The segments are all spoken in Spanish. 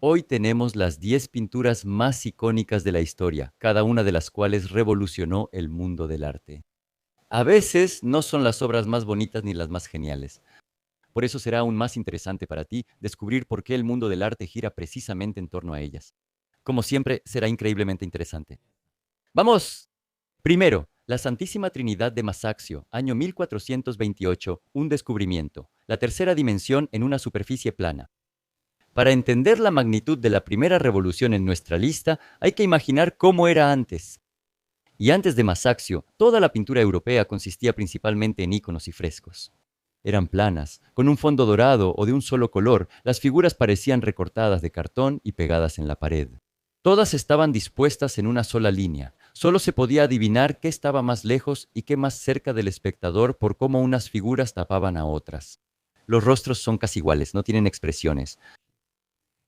Hoy tenemos las 10 pinturas más icónicas de la historia, cada una de las cuales revolucionó el mundo del arte. A veces no son las obras más bonitas ni las más geniales. Por eso será aún más interesante para ti descubrir por qué el mundo del arte gira precisamente en torno a ellas. Como siempre, será increíblemente interesante. ¡Vamos! Primero, la Santísima Trinidad de Masaccio, año 1428, un descubrimiento, la tercera dimensión en una superficie plana. Para entender la magnitud de la primera revolución en nuestra lista, hay que imaginar cómo era antes. Y antes de Masaccio, toda la pintura europea consistía principalmente en íconos y frescos. Eran planas, con un fondo dorado o de un solo color, las figuras parecían recortadas de cartón y pegadas en la pared. Todas estaban dispuestas en una sola línea. Solo se podía adivinar qué estaba más lejos y qué más cerca del espectador por cómo unas figuras tapaban a otras. Los rostros son casi iguales, no tienen expresiones.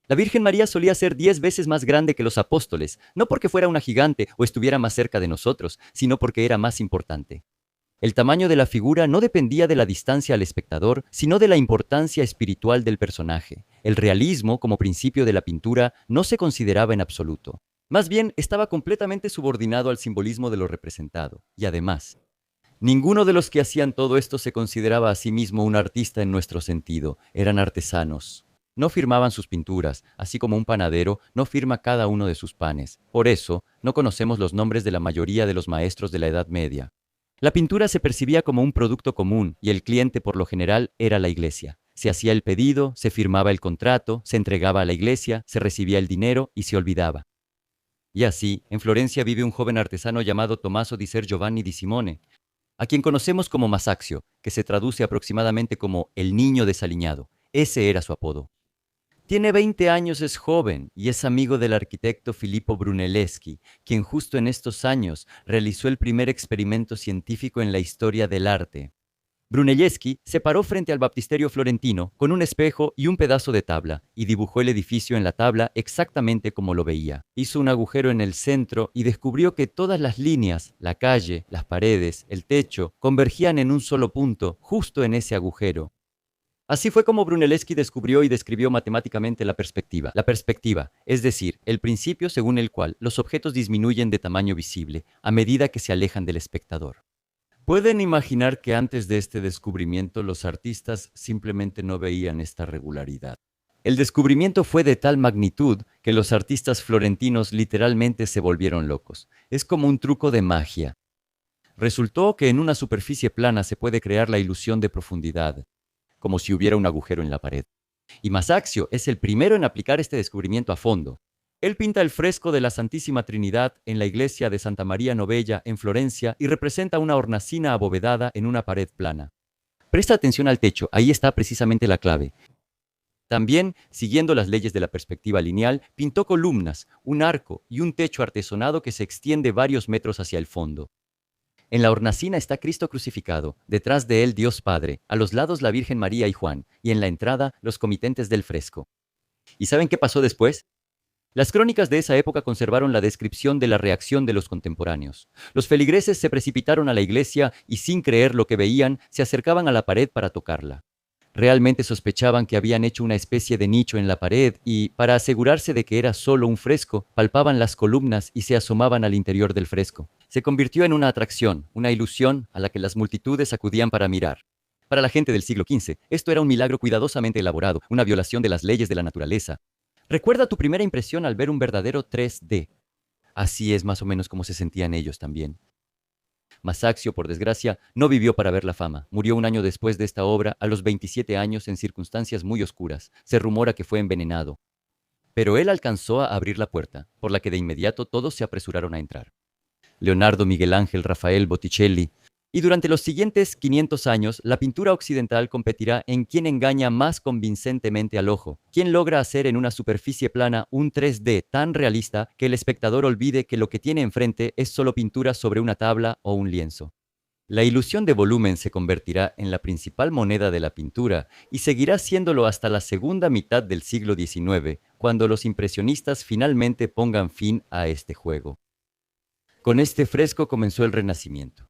La Virgen María solía ser 10 veces más grande que los apóstoles, no porque fuera una gigante o estuviera más cerca de nosotros, sino porque era más importante. El tamaño de la figura no dependía de la distancia al espectador, sino de la importancia espiritual del personaje. El realismo, como principio de la pintura, no se consideraba en absoluto. Más bien, estaba completamente subordinado al simbolismo de lo representado. Y además, ninguno de los que hacían todo esto se consideraba a sí mismo un artista en nuestro sentido. Eran artesanos. No firmaban sus pinturas, así como un panadero no firma cada uno de sus panes. Por eso, no conocemos los nombres de la mayoría de los maestros de la Edad Media. La pintura se percibía como un producto común y el cliente por lo general era la iglesia. Se hacía el pedido, se firmaba el contrato, se entregaba a la iglesia, se recibía el dinero y se olvidaba. Y así, en Florencia vive un joven artesano llamado Tommaso di Ser Giovanni di Simone, a quien conocemos como Masaccio, que se traduce aproximadamente como el niño desaliñado. Ese era su apodo. Tiene 20 años, es joven y es amigo del arquitecto Filippo Brunelleschi, quien justo en estos años realizó el primer experimento científico en la historia del arte. Brunelleschi se paró frente al baptisterio florentino con un espejo y un pedazo de tabla y dibujó el edificio en la tabla exactamente como lo veía. Hizo un agujero en el centro y descubrió que todas las líneas, la calle, las paredes, el techo, convergían en un solo punto, justo en ese agujero. Así fue como Brunelleschi descubrió y describió matemáticamente la perspectiva. La perspectiva, es decir, el principio según el cual los objetos disminuyen de tamaño visible a medida que se alejan del espectador. Pueden imaginar que antes de este descubrimiento los artistas simplemente no veían esta regularidad. El descubrimiento fue de tal magnitud que los artistas florentinos literalmente se volvieron locos. Es como un truco de magia. Resultó que en una superficie plana se puede crear la ilusión de profundidad, como si hubiera un agujero en la pared. Y Masaccio es el primero en aplicar este descubrimiento a fondo. Él pinta el fresco de la Santísima Trinidad en la iglesia de Santa María Novella en Florencia y representa una hornacina abovedada en una pared plana. Presta atención al techo, ahí está precisamente la clave. También, siguiendo las leyes de la perspectiva lineal, pintó columnas, un arco y un techo artesonado que se extiende varios metros hacia el fondo. En la hornacina está Cristo crucificado, detrás de él Dios Padre, a los lados la Virgen María y Juan, y en la entrada los comitentes del fresco. ¿Y saben qué pasó después? Las crónicas de esa época conservaron la descripción de la reacción de los contemporáneos. Los feligreses se precipitaron a la iglesia y, sin creer lo que veían, se acercaban a la pared para tocarla. Realmente sospechaban que habían hecho una especie de nicho en la pared y, para asegurarse de que era solo un fresco, palpaban las columnas y se asomaban al interior del fresco. Se convirtió en una atracción, una ilusión a la que las multitudes acudían para mirar. Para la gente del siglo XV, esto era un milagro cuidadosamente elaborado, una violación de las leyes de la naturaleza. Recuerda tu primera impresión al ver un verdadero 3D. Así es más o menos como se sentían ellos también. Masaccio, por desgracia, no vivió para ver la fama. Murió un año después de esta obra, a los 27 años, en circunstancias muy oscuras. Se rumora que fue envenenado. Pero él alcanzó a abrir la puerta, por la que de inmediato todos se apresuraron a entrar. Leonardo, Miguel Ángel, Rafael, Botticelli. Y durante los siguientes 500 años, la pintura occidental competirá en quién engaña más convincentemente al ojo, quién logra hacer en una superficie plana un 3D tan realista que el espectador olvide que lo que tiene enfrente es solo pintura sobre una tabla o un lienzo. La ilusión de volumen se convertirá en la principal moneda de la pintura y seguirá siéndolo hasta la segunda mitad del siglo XIX, cuando los impresionistas finalmente pongan fin a este juego. Con este fresco comenzó el Renacimiento.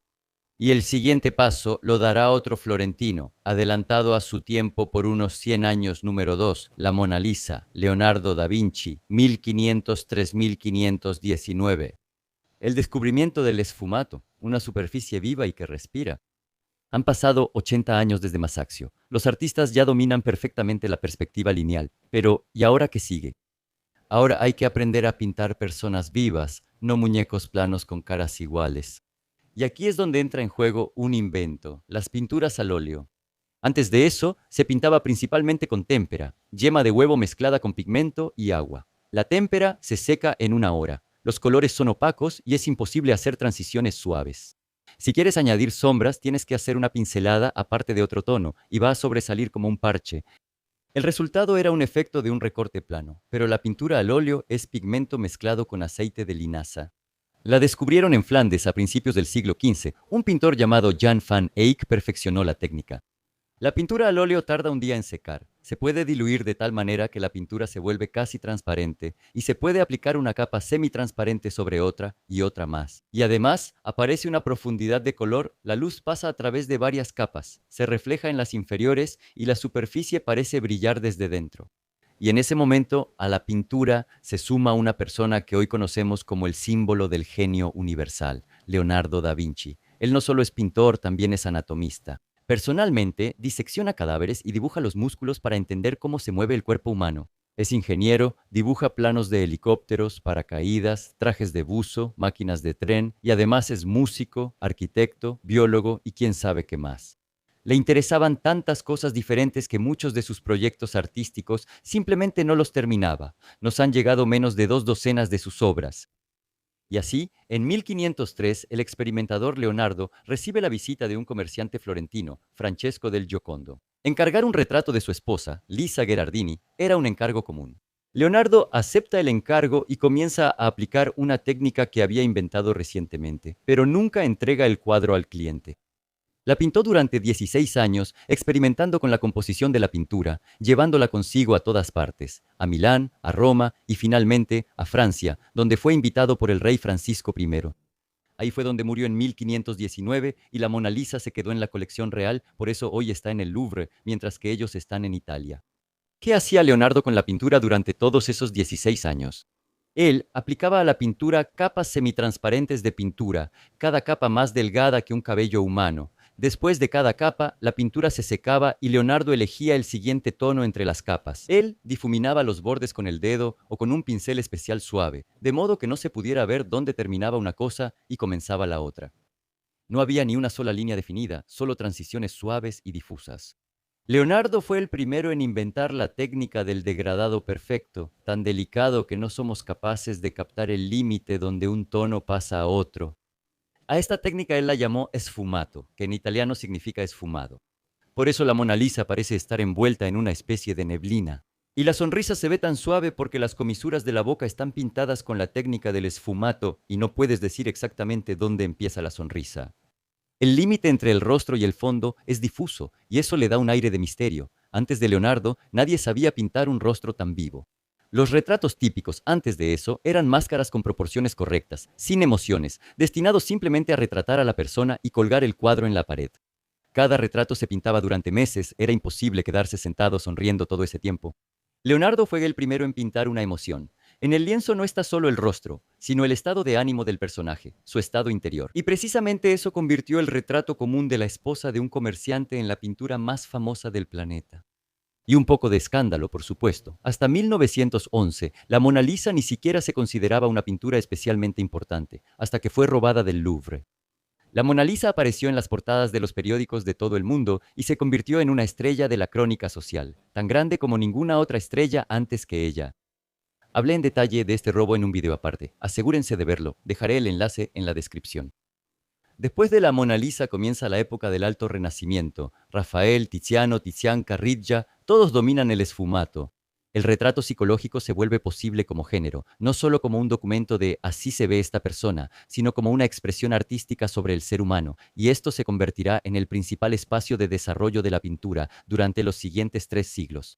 Y el siguiente paso lo dará otro florentino, adelantado a su tiempo por unos 100 años, número 2, la Mona Lisa, Leonardo da Vinci, 1503-1519. El descubrimiento del esfumato, una superficie viva y que respira. Han pasado 80 años desde Masaccio. Los artistas ya dominan perfectamente la perspectiva lineal. Pero, ¿y ahora qué sigue? Ahora hay que aprender a pintar personas vivas, no muñecos planos con caras iguales. Y aquí es donde entra en juego un invento, las pinturas al óleo. Antes de eso, se pintaba principalmente con témpera, yema de huevo mezclada con pigmento y agua. La témpera se seca en 1 hora. Los colores son opacos y es imposible hacer transiciones suaves. Si quieres añadir sombras, tienes que hacer una pincelada aparte de otro tono y va a sobresalir como un parche. El resultado era un efecto de un recorte plano, pero la pintura al óleo es pigmento mezclado con aceite de linaza. La descubrieron en Flandes a principios del siglo XV. Un pintor llamado Jan van Eyck perfeccionó la técnica. La pintura al óleo tarda un día en secar. Se puede diluir de tal manera que la pintura se vuelve casi transparente y se puede aplicar una capa semitransparente sobre otra y otra más. Y además aparece una profundidad de color, la luz pasa a través de varias capas, se refleja en las inferiores y la superficie parece brillar desde dentro. Y en ese momento a la pintura se suma una persona que hoy conocemos como el símbolo del genio universal, Leonardo da Vinci. Él no solo es pintor, también es anatomista. Personalmente, disecciona cadáveres y dibuja los músculos para entender cómo se mueve el cuerpo humano. Es ingeniero, dibuja planos de helicópteros, paracaídas, trajes de buzo, máquinas de tren y además es músico, arquitecto, biólogo y quién sabe qué más. Le interesaban tantas cosas diferentes que muchos de sus proyectos artísticos simplemente no los terminaba. Nos han llegado menos de 2 docenas de sus obras. Y así, en 1503, el experimentador Leonardo recibe la visita de un comerciante florentino, Francesco del Giocondo. Encargar un retrato de su esposa, Lisa Gherardini, era un encargo común. Leonardo acepta el encargo y comienza a aplicar una técnica que había inventado recientemente, pero nunca entrega el cuadro al cliente. La pintó durante 16 años, experimentando con la composición de la pintura, llevándola consigo a todas partes, a Milán, a Roma y finalmente a Francia, donde fue invitado por el rey Francisco I. Ahí fue donde murió en 1519 y la Mona Lisa se quedó en la colección real, por eso hoy está en el Louvre, mientras que ellos están en Italia. ¿Qué hacía Leonardo con la pintura durante todos esos 16 años? Él aplicaba a la pintura capas semitransparentes de pintura, cada capa más delgada que un cabello humano. Después de cada capa, la pintura se secaba y Leonardo elegía el siguiente tono entre las capas. Él difuminaba los bordes con el dedo o con un pincel especial suave, de modo que no se pudiera ver dónde terminaba una cosa y comenzaba la otra. No había ni una sola línea definida, solo transiciones suaves y difusas. Leonardo fue el primero en inventar la técnica del degradado perfecto, tan delicado que no somos capaces de captar el límite donde un tono pasa a otro. A esta técnica él la llamó sfumato, que en italiano significa esfumado. Por eso la Mona Lisa parece estar envuelta en una especie de neblina. Y la sonrisa se ve tan suave porque las comisuras de la boca están pintadas con la técnica del esfumato y no puedes decir exactamente dónde empieza la sonrisa. El límite entre el rostro y el fondo es difuso y eso le da un aire de misterio. Antes de Leonardo, nadie sabía pintar un rostro tan vivo. Los retratos típicos antes de eso eran máscaras con proporciones correctas, sin emociones, destinados simplemente a retratar a la persona y colgar el cuadro en la pared. Cada retrato se pintaba durante meses, era imposible quedarse sentado sonriendo todo ese tiempo. Leonardo fue el primero en pintar una emoción. En el lienzo no está solo el rostro, sino el estado de ánimo del personaje, su estado interior. Y precisamente eso convirtió el retrato común de la esposa de un comerciante en la pintura más famosa del planeta. Y un poco de escándalo, por supuesto. Hasta 1911, la Mona Lisa ni siquiera se consideraba una pintura especialmente importante, hasta que fue robada del Louvre. La Mona Lisa apareció en las portadas de los periódicos de todo el mundo y se convirtió en una estrella de la crónica social, tan grande como ninguna otra estrella antes que ella. Hablé en detalle de este robo en un video aparte. Asegúrense de verlo. Dejaré el enlace en la descripción. Después de la Mona Lisa comienza la época del Alto Renacimiento. Rafael, Tiziano, Tizian, Carriggia, todos dominan el esfumato. El retrato psicológico se vuelve posible como género, no solo como un documento de así se ve esta persona, sino como una expresión artística sobre el ser humano, y esto se convertirá en el principal espacio de desarrollo de la pintura durante los siguientes 3 siglos.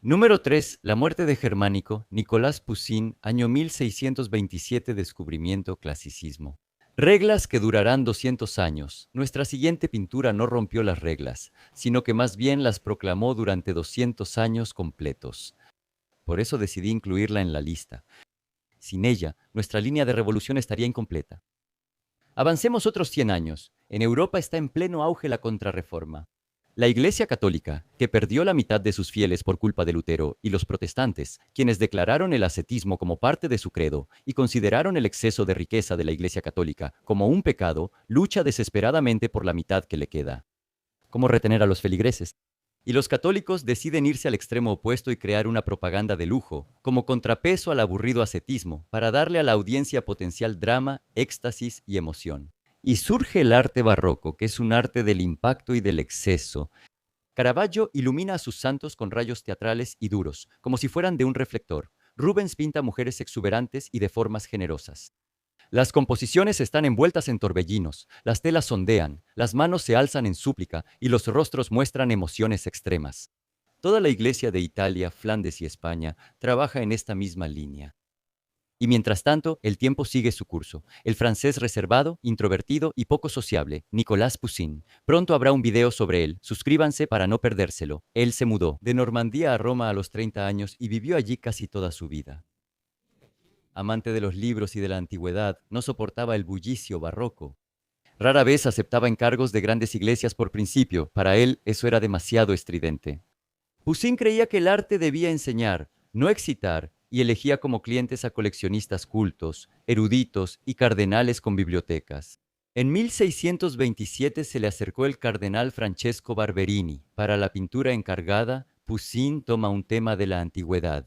Número 3. La muerte de Germánico, Nicolás Poussin, año 1627, descubrimiento, clasicismo. Reglas que durarán 200 años. Nuestra siguiente pintura no rompió las reglas, sino que más bien las proclamó durante 200 años completos. Por eso decidí incluirla en la lista. Sin ella, nuestra línea de revolución estaría incompleta. Avancemos otros 100 años. En Europa está en pleno auge la contrarreforma. La Iglesia Católica, que perdió la mitad de sus fieles por culpa de Lutero, y los protestantes, quienes declararon el ascetismo como parte de su credo y consideraron el exceso de riqueza de la Iglesia Católica como un pecado, lucha desesperadamente por la mitad que le queda. ¿Cómo retener a los feligreses? Y los católicos deciden irse al extremo opuesto y crear una propaganda de lujo, como contrapeso al aburrido ascetismo, para darle a la audiencia potencial drama, éxtasis y emoción. Y surge el arte barroco, que es un arte del impacto y del exceso. Caravaggio ilumina a sus santos con rayos teatrales y duros, como si fueran de un reflector. Rubens pinta mujeres exuberantes y de formas generosas. Las composiciones están envueltas en torbellinos, las telas ondean, las manos se alzan en súplica y los rostros muestran emociones extremas. Toda la Iglesia de Italia, Flandes y España trabaja en esta misma línea. Y mientras tanto, el tiempo sigue su curso. El francés reservado, introvertido y poco sociable, Nicolas Poussin. Pronto habrá un video sobre él. Suscríbanse para no perdérselo. Él se mudó de Normandía a Roma a los 30 años y vivió allí casi toda su vida. Amante de los libros y de la antigüedad, no soportaba el bullicio barroco. Rara vez aceptaba encargos de grandes iglesias por principio. Para él eso era demasiado estridente. Poussin creía que el arte debía enseñar, no excitar, y elegía como clientes a coleccionistas cultos, eruditos y cardenales con bibliotecas. En 1627 se le acercó el cardenal Francesco Barberini. Para la pintura encargada, Poussin toma un tema de la antigüedad.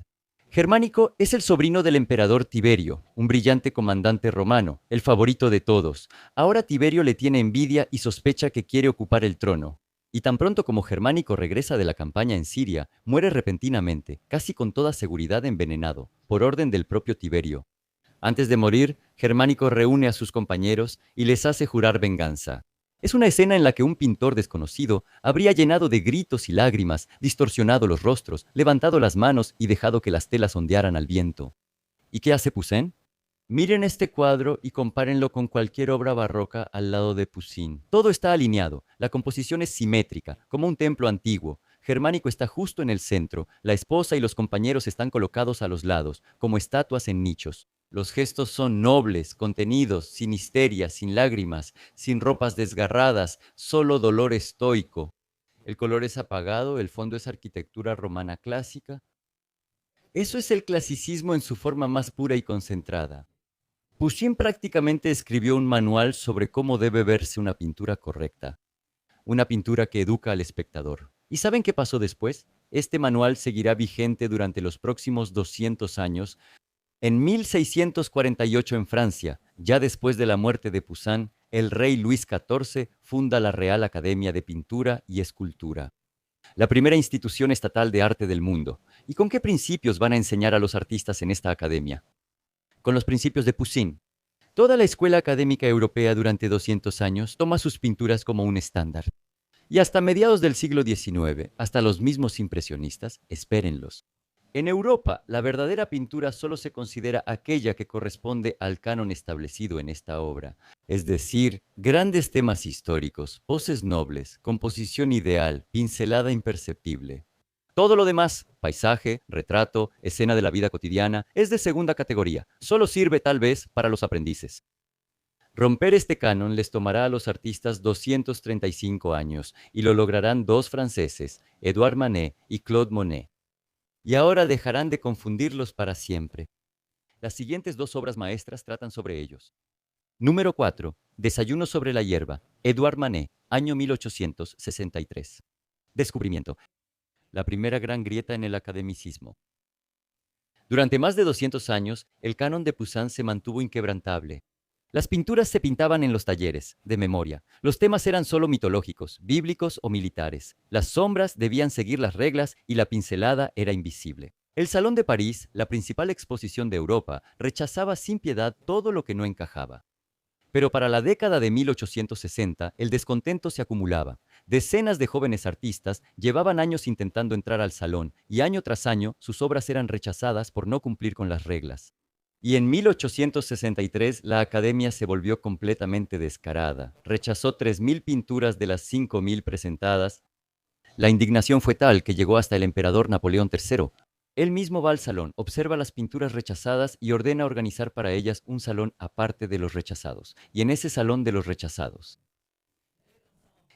Germánico es el sobrino del emperador Tiberio, un brillante comandante romano, el favorito de todos. Ahora Tiberio le tiene envidia y sospecha que quiere ocupar el trono. Y tan pronto como Germánico regresa de la campaña en Siria, muere repentinamente, casi con toda seguridad envenenado, por orden del propio Tiberio. Antes de morir, Germánico reúne a sus compañeros y les hace jurar venganza. Es una escena en la que un pintor desconocido habría llenado de gritos y lágrimas, distorsionado los rostros, levantado las manos y dejado que las telas ondearan al viento. ¿Y qué hace Poussin? Miren este cuadro y compárenlo con cualquier obra barroca al lado de Poussin. Todo está alineado, la composición es simétrica, como un templo antiguo. Germánico está justo en el centro, la esposa y los compañeros están colocados a los lados, como estatuas en nichos. Los gestos son nobles, contenidos, sin histeria, sin lágrimas, sin ropas desgarradas, solo dolor estoico. El color es apagado, el fondo es arquitectura romana clásica. Eso es el clasicismo en su forma más pura y concentrada. Poussin prácticamente escribió un manual sobre cómo debe verse una pintura correcta, una pintura que educa al espectador. ¿Y saben qué pasó después? Este manual seguirá vigente durante los próximos 200 años. En 1648 en Francia, ya después de la muerte de Poussin, el rey Luis XIV funda la Real Academia de Pintura y Escultura, la primera institución estatal de arte del mundo. ¿Y con qué principios van a enseñar a los artistas en esta academia? Con los principios de Poussin. Toda la escuela académica europea durante 200 años toma sus pinturas como un estándar. Y hasta mediados del siglo XIX, hasta los mismos impresionistas, espérenlos. En Europa, la verdadera pintura solo se considera aquella que corresponde al canon establecido en esta obra, es decir, grandes temas históricos, poses nobles, composición ideal, pincelada imperceptible. Todo lo demás, paisaje, retrato, escena de la vida cotidiana, es de segunda categoría, solo sirve tal vez para los aprendices. Romper este canon les tomará a los artistas 235 años y lo lograrán dos franceses, Edouard Manet y Claude Monet. Y ahora dejarán de confundirlos para siempre. Las siguientes dos obras maestras tratan sobre ellos. Número 4. Desayuno sobre la hierba. Edouard Manet, año 1863. Descubrimiento. La primera gran grieta en el academicismo. Durante más de 200 años, el canon de Poussin se mantuvo inquebrantable. Las pinturas se pintaban en los talleres, de memoria. Los temas eran solo mitológicos, bíblicos o militares. Las sombras debían seguir las reglas y la pincelada era invisible. El Salón de París, la principal exposición de Europa, rechazaba sin piedad todo lo que no encajaba. Pero para la década de 1860, el descontento se acumulaba. Decenas de jóvenes artistas llevaban años intentando entrar al salón y año tras año sus obras eran rechazadas por no cumplir con las reglas. Y en 1863 la Academia se volvió completamente descarada. Rechazó 3.000 pinturas de las 5.000 presentadas. La indignación fue tal que llegó hasta el emperador Napoleón III. Él mismo va al salón, observa las pinturas rechazadas y ordena organizar para ellas un salón aparte de los rechazados. Y en ese salón de los rechazados,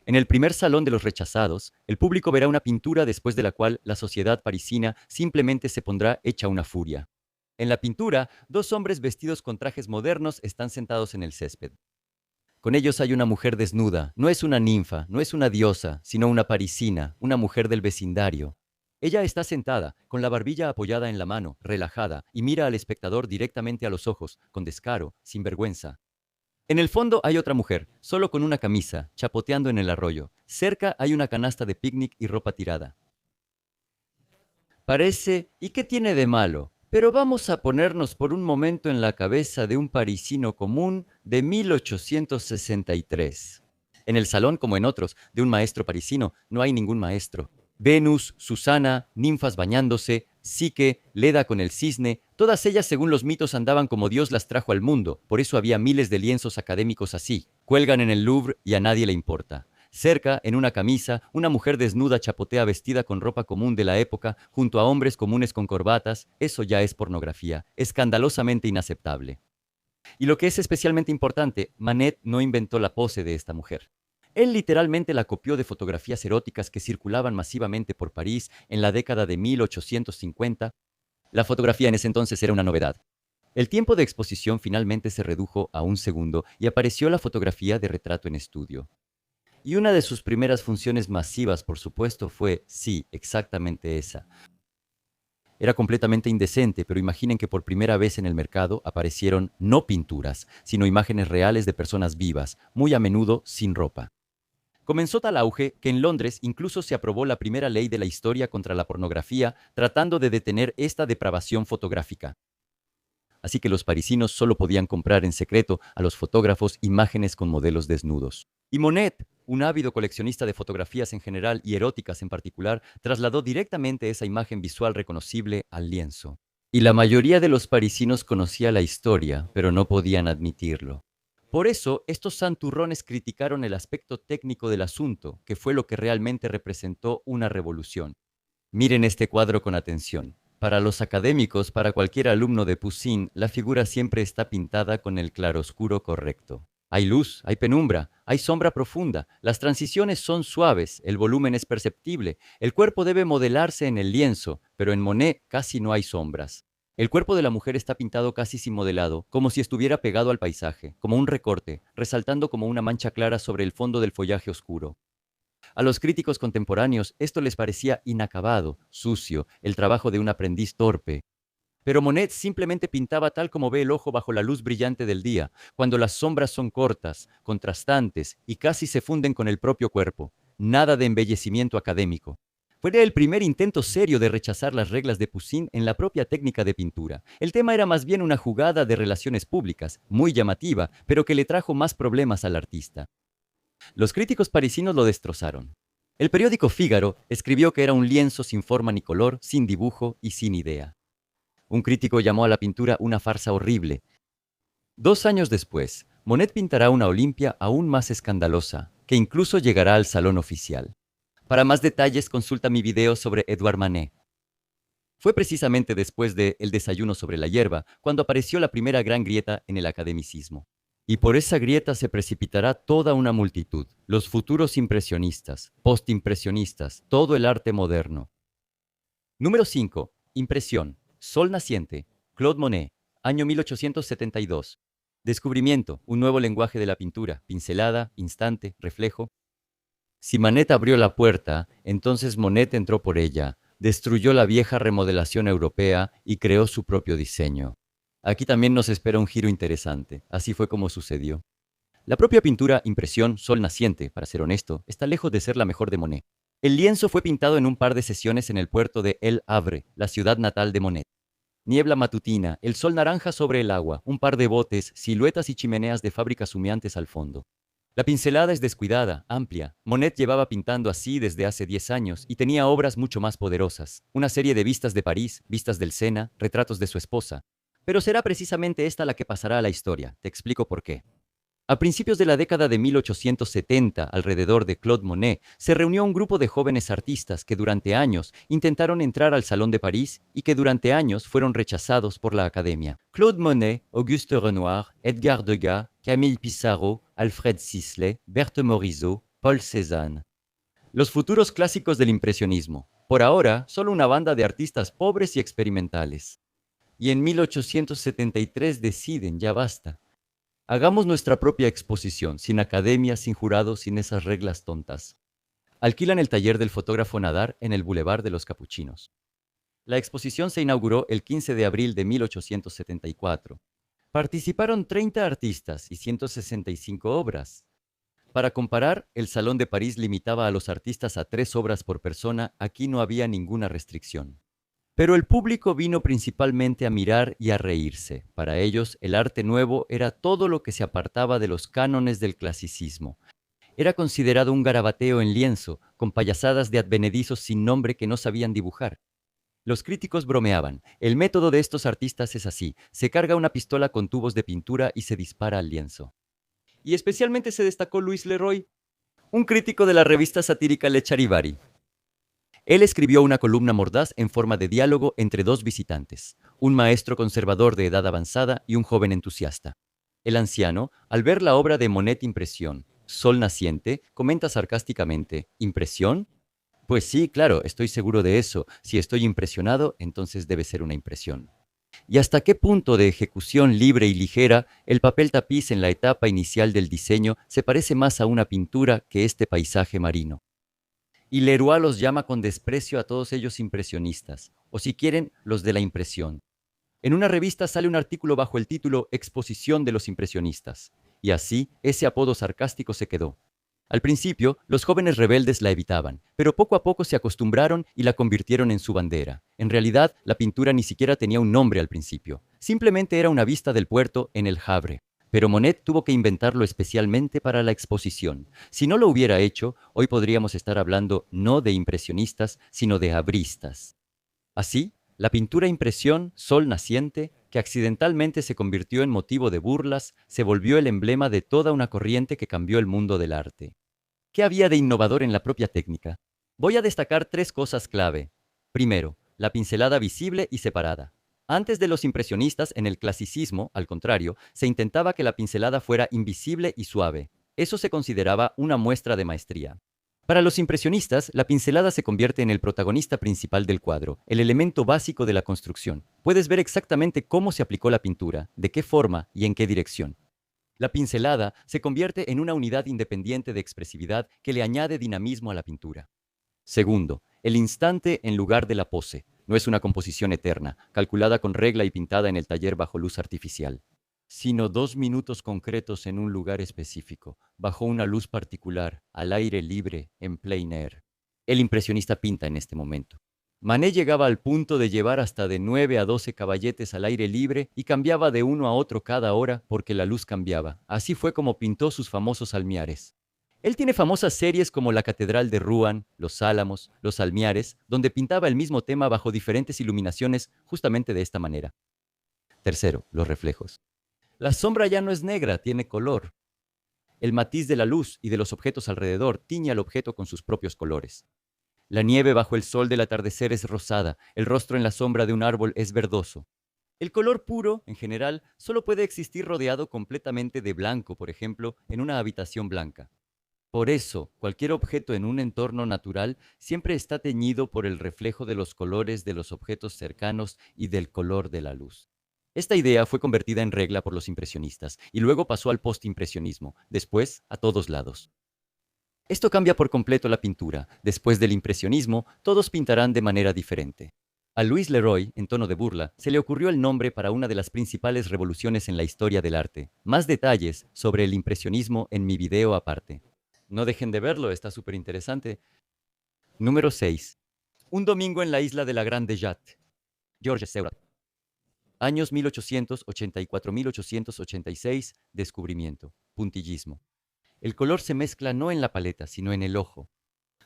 en el primer salón de los rechazados, el público verá una pintura después de la cual la sociedad parisina simplemente se pondrá hecha una furia. En la pintura, dos hombres vestidos con trajes modernos están sentados en el césped. Con ellos hay una mujer desnuda. No es una ninfa, no es una diosa, sino una parisina, una mujer del vecindario. Ella está sentada, con la barbilla apoyada en la mano, relajada, y mira al espectador directamente a los ojos, con descaro, sin vergüenza. En el fondo hay otra mujer, solo con una camisa, chapoteando en el arroyo. Cerca hay una canasta de picnic y ropa tirada. Parece, ¿y qué tiene de malo? Pero vamos a ponernos por un momento en la cabeza de un parisino común de 1863. En el salón, como en otros, de un maestro parisino, no hay ningún maestro. Venus, Susana, ninfas bañándose, Psique, Leda con el cisne, todas ellas según los mitos andaban como Dios las trajo al mundo, por eso había miles de lienzos académicos así. Cuelgan en el Louvre y a nadie le importa. Cerca, en una camisa, una mujer desnuda chapotea vestida con ropa común de la época, junto a hombres comunes con corbatas. Eso ya es pornografía, escandalosamente inaceptable. Y lo que es especialmente importante, Manet no inventó la pose de esta mujer. Él literalmente la copió de fotografías eróticas que circulaban masivamente por París en la década de 1850. La fotografía en ese entonces era una novedad. El tiempo de exposición finalmente se redujo a un segundo y apareció la fotografía de retrato en estudio. Y una de sus primeras funciones masivas, por supuesto, fue, sí, exactamente esa. Era completamente indecente, pero imaginen que por primera vez en el mercado aparecieron no pinturas, sino imágenes reales de personas vivas, muy a menudo sin ropa. Comenzó tal auge que en Londres incluso se aprobó la primera ley de la historia contra la pornografía, tratando de detener esta depravación fotográfica. Así que los parisinos solo podían comprar en secreto a los fotógrafos imágenes con modelos desnudos. Y Monet, un ávido coleccionista de fotografías en general y eróticas en particular, trasladó directamente esa imagen visual reconocible al lienzo. Y la mayoría de los parisinos conocía la historia, pero no podían admitirlo. Por eso, estos santurrones criticaron el aspecto técnico del asunto, que fue lo que realmente representó una revolución. Miren este cuadro con atención. Para los académicos, para cualquier alumno de Poussin, la figura siempre está pintada con el claroscuro correcto. Hay luz, hay penumbra, hay sombra profunda, las transiciones son suaves, el volumen es perceptible, el cuerpo debe modelarse en el lienzo, pero en Monet casi no hay sombras. El cuerpo de la mujer está pintado casi sin modelado, como si estuviera pegado al paisaje, como un recorte, resaltando como una mancha clara sobre el fondo del follaje oscuro. A los críticos contemporáneos esto les parecía inacabado, sucio, el trabajo de un aprendiz torpe. Pero Monet simplemente pintaba tal como ve el ojo bajo la luz brillante del día, cuando las sombras son cortas, contrastantes y casi se funden con el propio cuerpo. Nada de embellecimiento académico. Fue el primer intento serio de rechazar las reglas de Poussin en la propia técnica de pintura. El tema era más bien una jugada de relaciones públicas, muy llamativa, pero que le trajo más problemas al artista. Los críticos parisinos lo destrozaron. El periódico Figaro escribió que era un lienzo sin forma ni color, sin dibujo y sin idea. Un crítico llamó a la pintura una farsa horrible. 2 años después, Monet pintará una Olimpia aún más escandalosa, que incluso llegará al salón oficial. Para más detalles, consulta mi video sobre Edouard Manet. Fue precisamente después de El desayuno sobre la hierba, cuando apareció la primera gran grieta en el academicismo. Y por esa grieta se precipitará toda una multitud, los futuros impresionistas, postimpresionistas, todo el arte moderno. Número 5. Impresión. Sol naciente. Claude Monet. Año 1872. Descubrimiento. Un nuevo lenguaje de la pintura. Pincelada, instante, reflejo. Si Manet abrió la puerta, entonces Monet entró por ella, destruyó la vieja remodelación europea y creó su propio diseño. Aquí también nos espera un giro interesante. Así fue como sucedió. La propia pintura Impresión, Sol naciente, para ser honesto, está lejos de ser la mejor de Monet. El lienzo fue pintado en un par de sesiones en el puerto de El Havre, la ciudad natal de Monet. Niebla matutina, el sol naranja sobre el agua, un par de botes, siluetas y chimeneas de fábricas humeantes al fondo. La pincelada es descuidada, amplia. Monet llevaba pintando así desde hace 10 años y tenía obras mucho más poderosas. Una serie de vistas de París, vistas del Sena, retratos de su esposa. Pero será precisamente esta la que pasará a la historia. Te explico por qué. A principios de la década de 1870, alrededor de Claude Monet, se reunió un grupo de jóvenes artistas que durante años intentaron entrar al Salón de París y que durante años fueron rechazados por la Academia. Claude Monet, Auguste Renoir, Edgar Degas, Camille Pissarro, Alfred Sisley, Berthe Morisot, Paul Cézanne. Los futuros clásicos del impresionismo. Por ahora, solo una banda de artistas pobres y experimentales. Y en 1873 deciden, ya basta. Hagamos nuestra propia exposición, sin academia, sin jurados, sin esas reglas tontas. Alquilan el taller del fotógrafo Nadar en el Boulevard de los Capuchinos. La exposición se inauguró el 15 de abril de 1874. Participaron 30 artistas y 165 obras. Para comparar, el Salón de París limitaba a los artistas a 3 obras por persona, aquí no había ninguna restricción. Pero el público vino principalmente a mirar y a reírse. Para ellos, el arte nuevo era todo lo que se apartaba de los cánones del clasicismo. Era considerado un garabateo en lienzo, con payasadas de advenedizos sin nombre que no sabían dibujar. Los críticos bromeaban. El método de estos artistas es así: se carga una pistola con tubos de pintura y se dispara al lienzo. Y especialmente se destacó Louis Leroy, un crítico de la revista satírica Le Charivari. Él escribió una columna mordaz en forma de diálogo entre dos visitantes, un maestro conservador de edad avanzada y un joven entusiasta. El anciano, al ver la obra de Monet Impresión, Sol naciente, comenta sarcásticamente: ¿Impresión? Pues sí, claro, estoy seguro de eso. Si estoy impresionado, entonces debe ser una impresión. ¿Y hasta qué punto de ejecución libre y ligera el papel tapiz en la etapa inicial del diseño se parece más a una pintura que este paisaje marino? Y Leroy los llama con desprecio a todos ellos impresionistas, o si quieren, los de la impresión. En una revista sale un artículo bajo el título Exposición de los impresionistas, y así ese apodo sarcástico se quedó. Al principio, los jóvenes rebeldes la evitaban, pero poco a poco se acostumbraron y la convirtieron en su bandera. En realidad, la pintura ni siquiera tenía un nombre al principio, simplemente era una vista del puerto en el Havre. Pero Monet tuvo que inventarlo especialmente para la exposición. Si no lo hubiera hecho, hoy podríamos estar hablando no de impresionistas, sino de habristas. Así, la pintura impresión, Sol naciente, que accidentalmente se convirtió en motivo de burlas, se volvió el emblema de toda una corriente que cambió el mundo del arte. ¿Qué había de innovador en la propia técnica? Voy a destacar 3 cosas clave. Primero, la pincelada visible y separada. Antes de los impresionistas, en el clasicismo, al contrario, se intentaba que la pincelada fuera invisible y suave. Eso se consideraba una muestra de maestría. Para los impresionistas, la pincelada se convierte en el protagonista principal del cuadro, el elemento básico de la construcción. Puedes ver exactamente cómo se aplicó la pintura, de qué forma y en qué dirección. La pincelada se convierte en una unidad independiente de expresividad que le añade dinamismo a la pintura. Segundo, el instante en lugar de la pose. No es una composición eterna, calculada con regla y pintada en el taller bajo luz artificial, sino 2 minutos concretos en un lugar específico, bajo una luz particular, al aire libre, en plein air. El impresionista pinta en este momento. Manet llegaba al punto de llevar hasta de 9 a 12 caballetes al aire libre y cambiaba de uno a otro cada hora porque la luz cambiaba. Así fue como pintó sus famosos almiares. Él tiene famosas series como la Catedral de Rouen, Los Álamos, Los Almiares, donde pintaba el mismo tema bajo diferentes iluminaciones justamente de esta manera. Tercero, los reflejos. La sombra ya no es negra, tiene color. El matiz de la luz y de los objetos alrededor tiñe al objeto con sus propios colores. La nieve bajo el sol del atardecer es rosada, el rostro en la sombra de un árbol es verdoso. El color puro, en general, solo puede existir rodeado completamente de blanco, por ejemplo, en una habitación blanca. Por eso, cualquier objeto en un entorno natural siempre está teñido por el reflejo de los colores de los objetos cercanos y del color de la luz. Esta idea fue convertida en regla por los impresionistas y luego pasó al postimpresionismo, después a todos lados. Esto cambia por completo la pintura. Después del impresionismo, todos pintarán de manera diferente. A Louis Leroy, en tono de burla, se le ocurrió el nombre para una de las principales revoluciones en la historia del arte. Más detalles sobre el impresionismo en mi video aparte. No dejen de verlo, está súper interesante. Número 6. Un domingo en la isla de la Grande Jatte. Georges Seurat. Años 1884-1886, descubrimiento, puntillismo. El color se mezcla no en la paleta, sino en el ojo.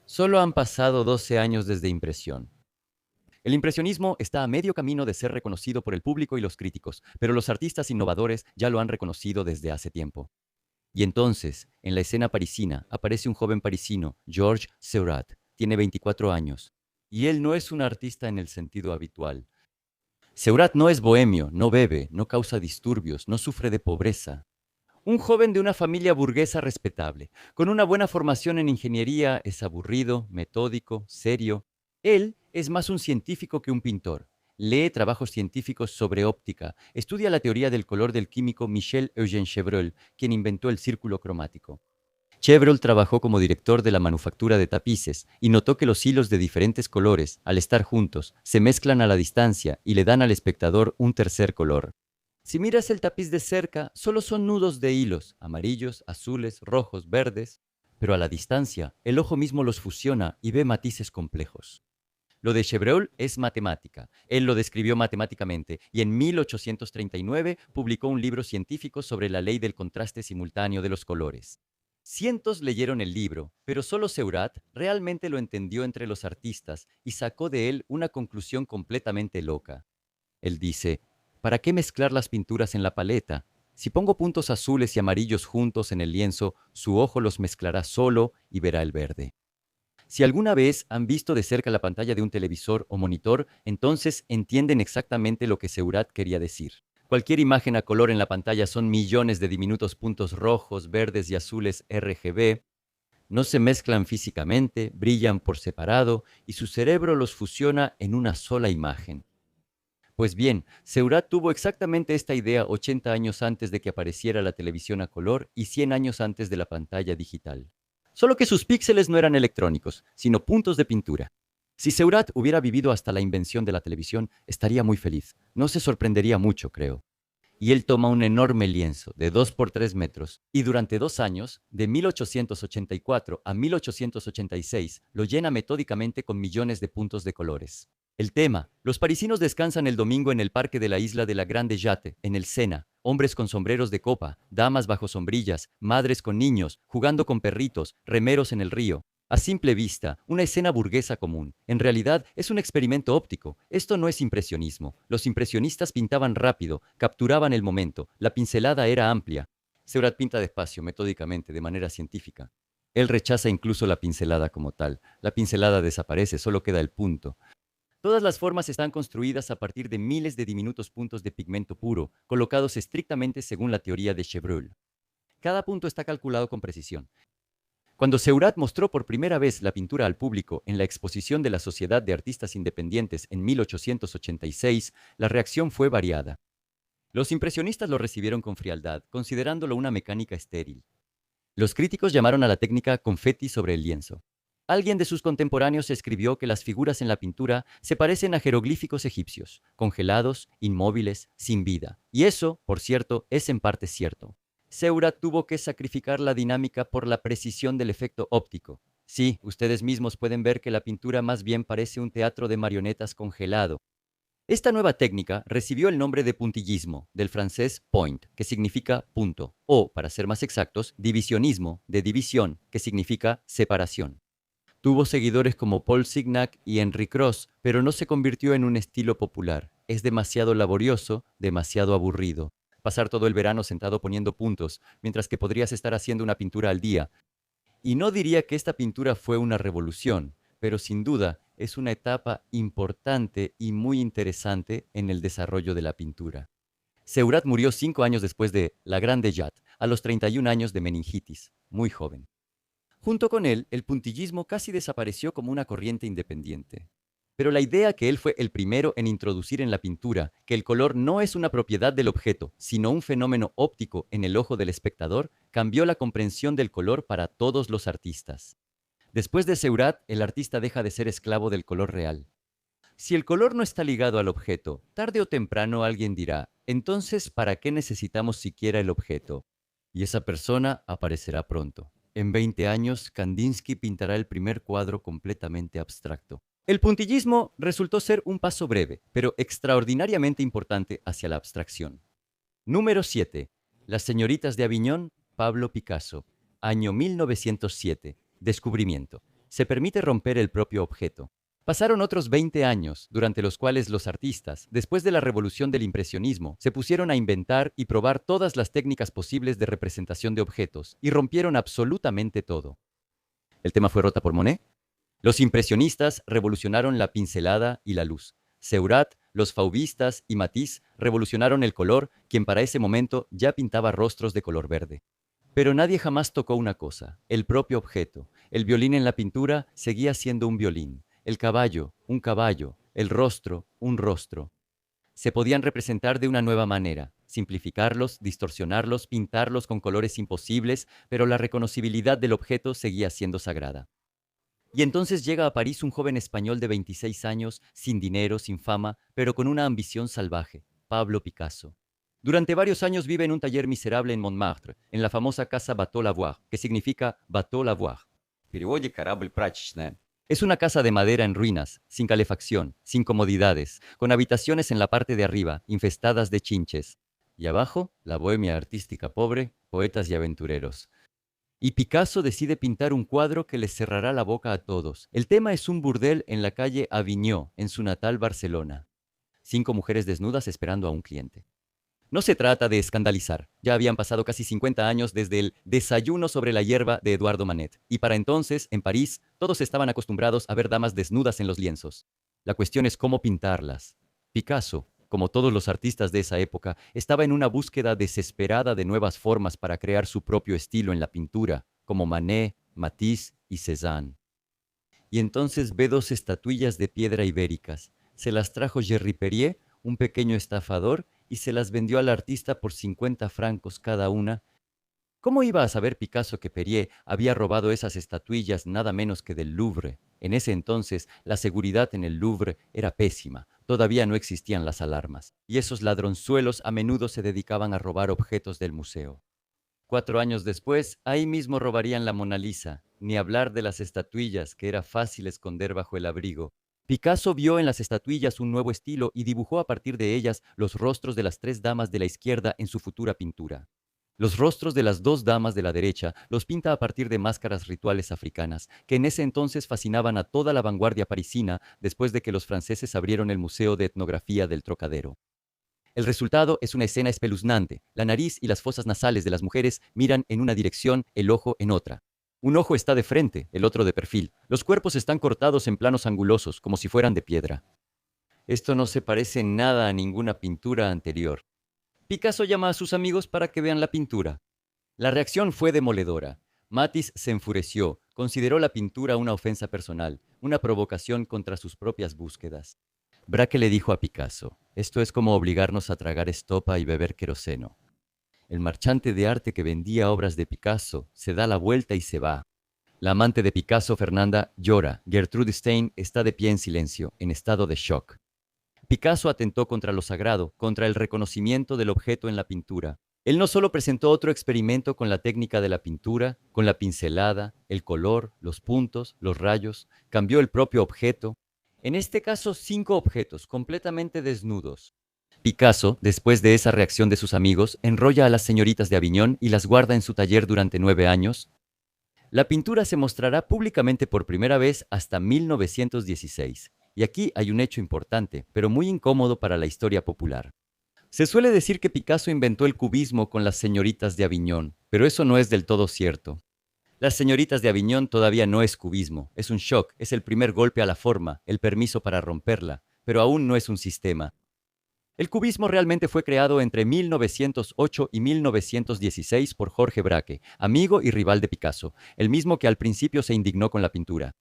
Solo han pasado 12 años desde impresión. El impresionismo está a medio camino de ser reconocido por el público y los críticos, pero los artistas innovadores ya lo han reconocido desde hace tiempo. Y entonces, en la escena parisina, aparece un joven parisino, Georges Seurat. Tiene 24 años. Y él no es un artista en el sentido habitual. Seurat no es bohemio, no bebe, no causa disturbios, no sufre de pobreza. Un joven de una familia burguesa respetable, con una buena formación en ingeniería, es aburrido, metódico, serio. Él es más un científico que un pintor. Lee trabajos científicos sobre óptica, estudia la teoría del color del químico Michel Eugène Chevreul, quien inventó el círculo cromático. Chevreul trabajó como director de la manufactura de tapices y notó que los hilos de diferentes colores, al estar juntos, se mezclan a la distancia y le dan al espectador un tercer color. Si miras el tapiz de cerca, solo son nudos de hilos, amarillos, azules, rojos, verdes, pero a la distancia, el ojo mismo los fusiona y ve matices complejos. Lo de Chevreul es matemática. Él lo describió matemáticamente y en 1839 publicó un libro científico sobre la ley del contraste simultáneo de los colores. Cientos leyeron el libro, pero solo Seurat realmente lo entendió entre los artistas y sacó de él una conclusión completamente loca. Él dice, ¿para qué mezclar las pinturas en la paleta? Si pongo puntos azules y amarillos juntos en el lienzo, su ojo los mezclará solo y verá el verde. Si alguna vez han visto de cerca la pantalla de un televisor o monitor, entonces entienden exactamente lo que Seurat quería decir. Cualquier imagen a color en la pantalla son millones de diminutos puntos rojos, verdes y azules RGB. No se mezclan físicamente, brillan por separado y su cerebro los fusiona en una sola imagen. Pues bien, Seurat tuvo exactamente esta idea 80 años antes de que apareciera la televisión a color y 100 años antes de la pantalla digital. Solo que sus píxeles no eran electrónicos, sino puntos de pintura. Si Seurat hubiera vivido hasta la invención de la televisión, estaría muy feliz. No se sorprendería mucho, creo. Y él toma un enorme lienzo de 2 por 3 metros y durante 2 años, de 1884 a 1886, lo llena metódicamente con millones de puntos de colores. El tema: los parisinos descansan el domingo en el parque de la isla de la Grande Jatte, en el Sena. Hombres con sombreros de copa, damas bajo sombrillas, madres con niños, jugando con perritos, remeros en el río. A simple vista, una escena burguesa común. En realidad, es un experimento óptico. Esto no es impresionismo. Los impresionistas pintaban rápido, capturaban el momento. La pincelada era amplia. Seurat pinta despacio, metódicamente, de manera científica. Él rechaza incluso la pincelada como tal. La pincelada desaparece, solo queda el punto. Todas las formas están construidas a partir de miles de diminutos puntos de pigmento puro, colocados estrictamente según la teoría de Chevreul. Cada punto está calculado con precisión. Cuando Seurat mostró por primera vez la pintura al público en la exposición de la Sociedad de Artistas Independientes en 1886, la reacción fue variada. Los impresionistas lo recibieron con frialdad, considerándolo una mecánica estéril. Los críticos llamaron a la técnica confeti sobre el lienzo. Alguien de sus contemporáneos escribió que las figuras en la pintura se parecen a jeroglíficos egipcios, congelados, inmóviles, sin vida. Y eso, por cierto, es en parte cierto. Seurat tuvo que sacrificar la dinámica por la precisión del efecto óptico. Sí, ustedes mismos pueden ver que la pintura más bien parece un teatro de marionetas congelado. Esta nueva técnica recibió el nombre de puntillismo, del francés point, que significa punto, o, para ser más exactos, divisionismo, de división, que significa separación. Tuvo seguidores como Paul Signac y Henry Cross, pero no se convirtió en un estilo popular. Es demasiado laborioso, demasiado aburrido. Pasar todo el verano sentado poniendo puntos, mientras que podrías estar haciendo una pintura al día. Y no diría que esta pintura fue una revolución, pero sin duda es una etapa importante y muy interesante en el desarrollo de la pintura. Seurat murió 5 años después de La Grande Jatte, a los 31 años de meningitis, muy joven. Junto con él, el puntillismo casi desapareció como una corriente independiente. Pero la idea que él fue el primero en introducir en la pintura, que el color no es una propiedad del objeto, sino un fenómeno óptico en el ojo del espectador, cambió la comprensión del color para todos los artistas. Después de Seurat, el artista deja de ser esclavo del color real. Si el color no está ligado al objeto, tarde o temprano alguien dirá, entonces, ¿para qué necesitamos siquiera el objeto? Y esa persona aparecerá pronto. En 20 años, Kandinsky pintará el primer cuadro completamente abstracto. El puntillismo resultó ser un paso breve, pero extraordinariamente importante hacia la abstracción. Número 7. Las señoritas de Aviñón, Pablo Picasso. Año 1907. Descubrimiento. Se permite romper el propio objeto. Pasaron otros 20 años, durante los cuales los artistas, después de la revolución del impresionismo, se pusieron a inventar y probar todas las técnicas posibles de representación de objetos, y rompieron absolutamente todo. El tema fue rota por Monet. Los impresionistas revolucionaron la pincelada y la luz. Seurat, los fauvistas y Matisse revolucionaron el color, quien para ese momento ya pintaba rostros de color verde. Pero nadie jamás tocó una cosa, el propio objeto. El violín en la pintura seguía siendo un violín, el caballo, un caballo, el rostro, un rostro. Se podían representar de una nueva manera, simplificarlos, distorsionarlos, pintarlos con colores imposibles, pero la reconocibilidad del objeto seguía siendo sagrada. Y entonces llega a París un joven español de 26 años, sin dinero, sin fama, pero con una ambición salvaje, Pablo Picasso. Durante varios años vive en un taller miserable en Montmartre, en la famosa casa Bateau Lavoir, que significa Bateau Lavoir. Переводе корабль прачечная. Es una casa de madera en ruinas, sin calefacción, sin comodidades, con habitaciones en la parte de arriba, infestadas de chinches. Y abajo, la bohemia artística pobre, poetas y aventureros. Y Picasso decide pintar un cuadro que les cerrará la boca a todos. El tema es un burdel en la calle Aviñó, en su natal Barcelona. 5 mujeres desnudas esperando a un cliente. No se trata de escandalizar. Ya habían pasado casi 50 años desde el Desayuno sobre la hierba de Eduardo Manet. Y para entonces, en París, todos estaban acostumbrados a ver damas desnudas en los lienzos. La cuestión es cómo pintarlas. Picasso, como todos los artistas de esa época, estaba en una búsqueda desesperada de nuevas formas para crear su propio estilo en la pintura, como Manet, Matisse y Cézanne. Y entonces ve 2 estatuillas de piedra ibéricas. Se las trajo Jerry Perrier, un pequeño estafador, y se las vendió al artista por 50 francos cada una. ¿Cómo iba a saber Picasso que Perrier había robado esas estatuillas nada menos que del Louvre? En ese entonces, la seguridad en el Louvre era pésima. Todavía no existían las alarmas, y esos ladronzuelos a menudo se dedicaban a robar objetos del museo. 4 años después, ahí mismo robarían la Mona Lisa, ni hablar de las estatuillas que era fácil esconder bajo el abrigo. Picasso vio en las estatuillas un nuevo estilo y dibujó a partir de ellas los rostros de las 3 damas de la izquierda en su futura pintura. Los rostros de las 2 damas de la derecha los pinta a partir de máscaras rituales africanas, que en ese entonces fascinaban a toda la vanguardia parisina después de que los franceses abrieron el Museo de Etnografía del Trocadero. El resultado es una escena espeluznante. La nariz y las fosas nasales de las mujeres miran en una dirección, el ojo en otra. Un ojo está de frente, el otro de perfil. Los cuerpos están cortados en planos angulosos, como si fueran de piedra. Esto no se parece en nada a ninguna pintura anterior. Picasso llama a sus amigos para que vean la pintura. La reacción fue demoledora. Matisse se enfureció, consideró la pintura una ofensa personal, una provocación contra sus propias búsquedas. Braque le dijo a Picasso, esto es como obligarnos a tragar estopa y beber queroseno. El marchante de arte que vendía obras de Picasso se da la vuelta y se va. La amante de Picasso, Fernanda, llora. Gertrude Stein está de pie en silencio, en estado de shock. Picasso atentó contra lo sagrado, contra el reconocimiento del objeto en la pintura. Él no solo presentó otro experimento con la técnica de la pintura, con la pincelada, el color, los puntos, los rayos, cambió el propio objeto. En este caso, 5 objetos completamente desnudos. Picasso, después de esa reacción de sus amigos, enrolla a las señoritas de Aviñón y las guarda en su taller durante 9 años. La pintura se mostrará públicamente por primera vez hasta 1916. Y aquí hay un hecho importante, pero muy incómodo para la historia popular. Se suele decir que Picasso inventó el cubismo con las señoritas de Aviñón, pero eso no es del todo cierto. Las señoritas de Aviñón todavía no es cubismo, es un shock, es el primer golpe a la forma, el permiso para romperla, pero aún no es un sistema. El cubismo realmente fue creado entre 1908 y 1916 por Jorge Braque, amigo y rival de Picasso, el mismo que al principio se indignó con la pintura.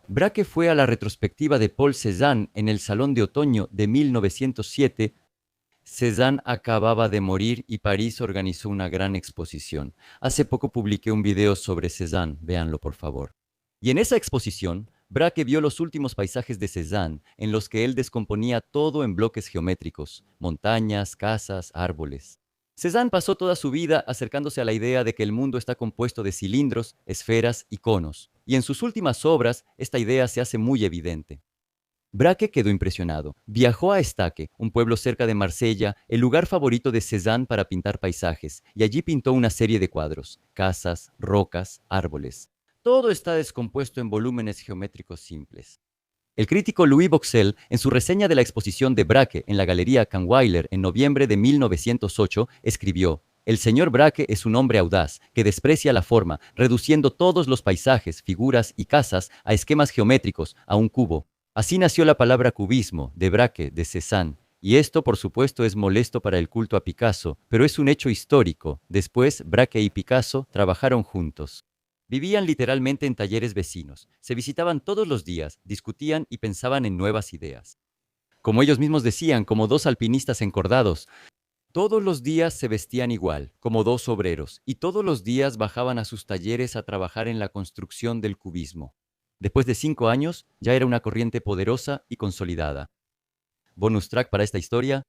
Braque fue a la retrospectiva de Paul Cézanne en el Salón de Otoño de 1907. Cézanne acababa de morir y París organizó una gran exposición. Hace poco publiqué un video sobre Cézanne, véanlo por favor. Y en esa exposición, Braque vio los últimos paisajes de Cézanne, en los que él descomponía todo en bloques geométricos, montañas, casas, árboles. Cézanne pasó toda su vida acercándose a la idea de que el mundo está compuesto de cilindros, esferas y conos, y en sus últimas obras esta idea se hace muy evidente. Braque quedó impresionado. Viajó a Estaque, un pueblo cerca de Marsella, el lugar favorito de Cézanne para pintar paisajes, y allí pintó una serie de cuadros, casas, rocas, árboles. Todo está descompuesto en volúmenes geométricos simples. El crítico Louis Boxell, en su reseña de la exposición de Braque en la Galería Kahnweiler en noviembre de 1908, escribió: "El señor Braque es un hombre audaz, que desprecia la forma, reduciendo todos los paisajes, figuras y casas a esquemas geométricos, a un cubo. Así nació la palabra cubismo, de Braque, de Cézanne. Y esto, por supuesto, es molesto para el culto a Picasso, pero es un hecho histórico. Después, Braque y Picasso trabajaron juntos. Vivían literalmente en talleres vecinos, se visitaban todos los días, discutían y pensaban en nuevas ideas. Como ellos mismos decían, como dos alpinistas encordados, todos los días se vestían igual, como dos obreros, y todos los días bajaban a sus talleres a trabajar en la construcción del cubismo. Después de 5 años, ya era una corriente poderosa y consolidada. Bonus track para esta historia.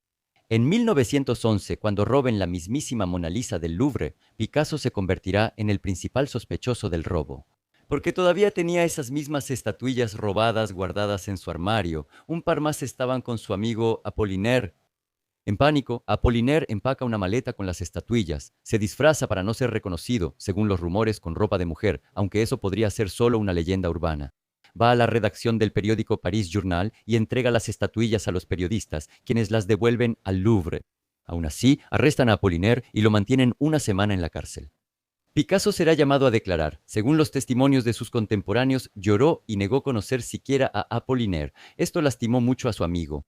En 1911, cuando roben la mismísima Mona Lisa del Louvre, Picasso se convertirá en el principal sospechoso del robo. Porque todavía tenía esas mismas estatuillas robadas guardadas en su armario. Un par más estaban con su amigo Apollinaire. En pánico, Apollinaire empaca una maleta con las estatuillas. Se disfraza para no ser reconocido, según los rumores, con ropa de mujer, aunque eso podría ser solo una leyenda urbana. Va a la redacción del periódico Paris Journal y entrega las estatuillas a los periodistas, quienes las devuelven al Louvre. Aún así, arrestan a Apollinaire y lo mantienen una semana en la cárcel. Picasso será llamado a declarar. Según los testimonios de sus contemporáneos, lloró y negó conocer siquiera a Apollinaire. Esto lastimó mucho a su amigo.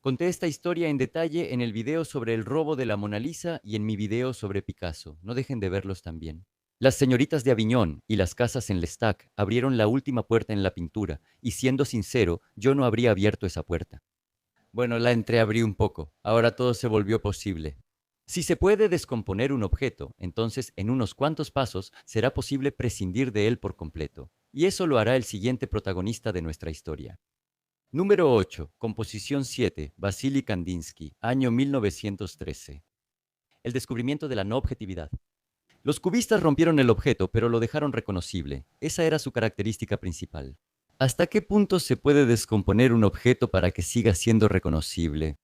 Conté esta historia en detalle en el video sobre el robo de la Mona Lisa y en mi video sobre Picasso. No dejen de verlos también. Las señoritas de Aviñón y las casas en L'Estaque abrieron la última puerta en la pintura, y siendo sincero, yo no habría abierto esa puerta. Bueno, la entreabrí un poco. Ahora todo se volvió posible. Si se puede descomponer un objeto, entonces en unos cuantos pasos será posible prescindir de él por completo. Y eso lo hará el siguiente protagonista de nuestra historia. Número 8. Composición 7. Vasily Kandinsky, año 1913. El descubrimiento de la no objetividad. Los cubistas rompieron el objeto, pero lo dejaron reconocible. Esa era su característica principal. ¿Hasta qué punto se puede descomponer un objeto para que siga siendo reconocible?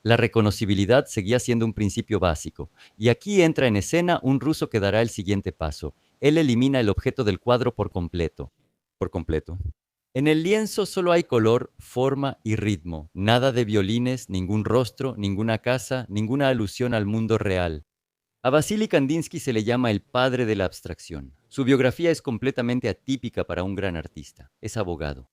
La reconocibilidad seguía siendo un principio básico, y aquí entra en escena un ruso que dará el siguiente paso. Él elimina el objeto del cuadro por completo. Por completo. En el lienzo solo hay color, forma y ritmo. Nada de violines, ningún rostro, ninguna casa, ninguna alusión al mundo real. A Vasily Kandinsky se le llama el padre de la abstracción. Su biografía es completamente atípica para un gran artista. Es abogado.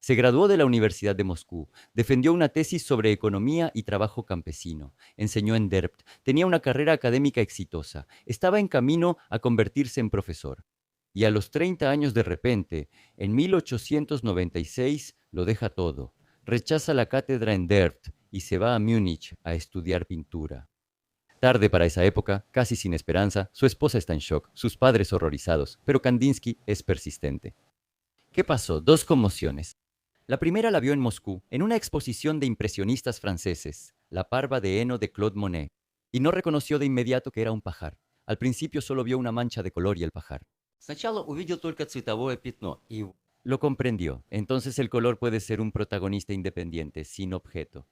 Se graduó de la Universidad de Moscú, defendió una tesis sobre economía y trabajo campesino, enseñó en Delft, tenía una carrera académica exitosa, estaba en camino a convertirse en profesor. Y a los 30 años de repente, en 1896, lo deja todo. Rechaza la cátedra en Delft y se va a Múnich a estudiar pintura. Tarde para esa época, casi sin esperanza, su esposa está en shock, sus padres horrorizados, pero Kandinsky es persistente. ¿Qué pasó? Dos conmociones. La primera la vio en Moscú, en una exposición de impresionistas franceses, La parva de heno de Claude Monet, y no reconoció de inmediato que era un pajar. Al principio solo vio una mancha de color y el pajar. Сначала увидел только цветовое пятно y lo comprendió. Entonces el color puede ser un protagonista independiente, sin objeto.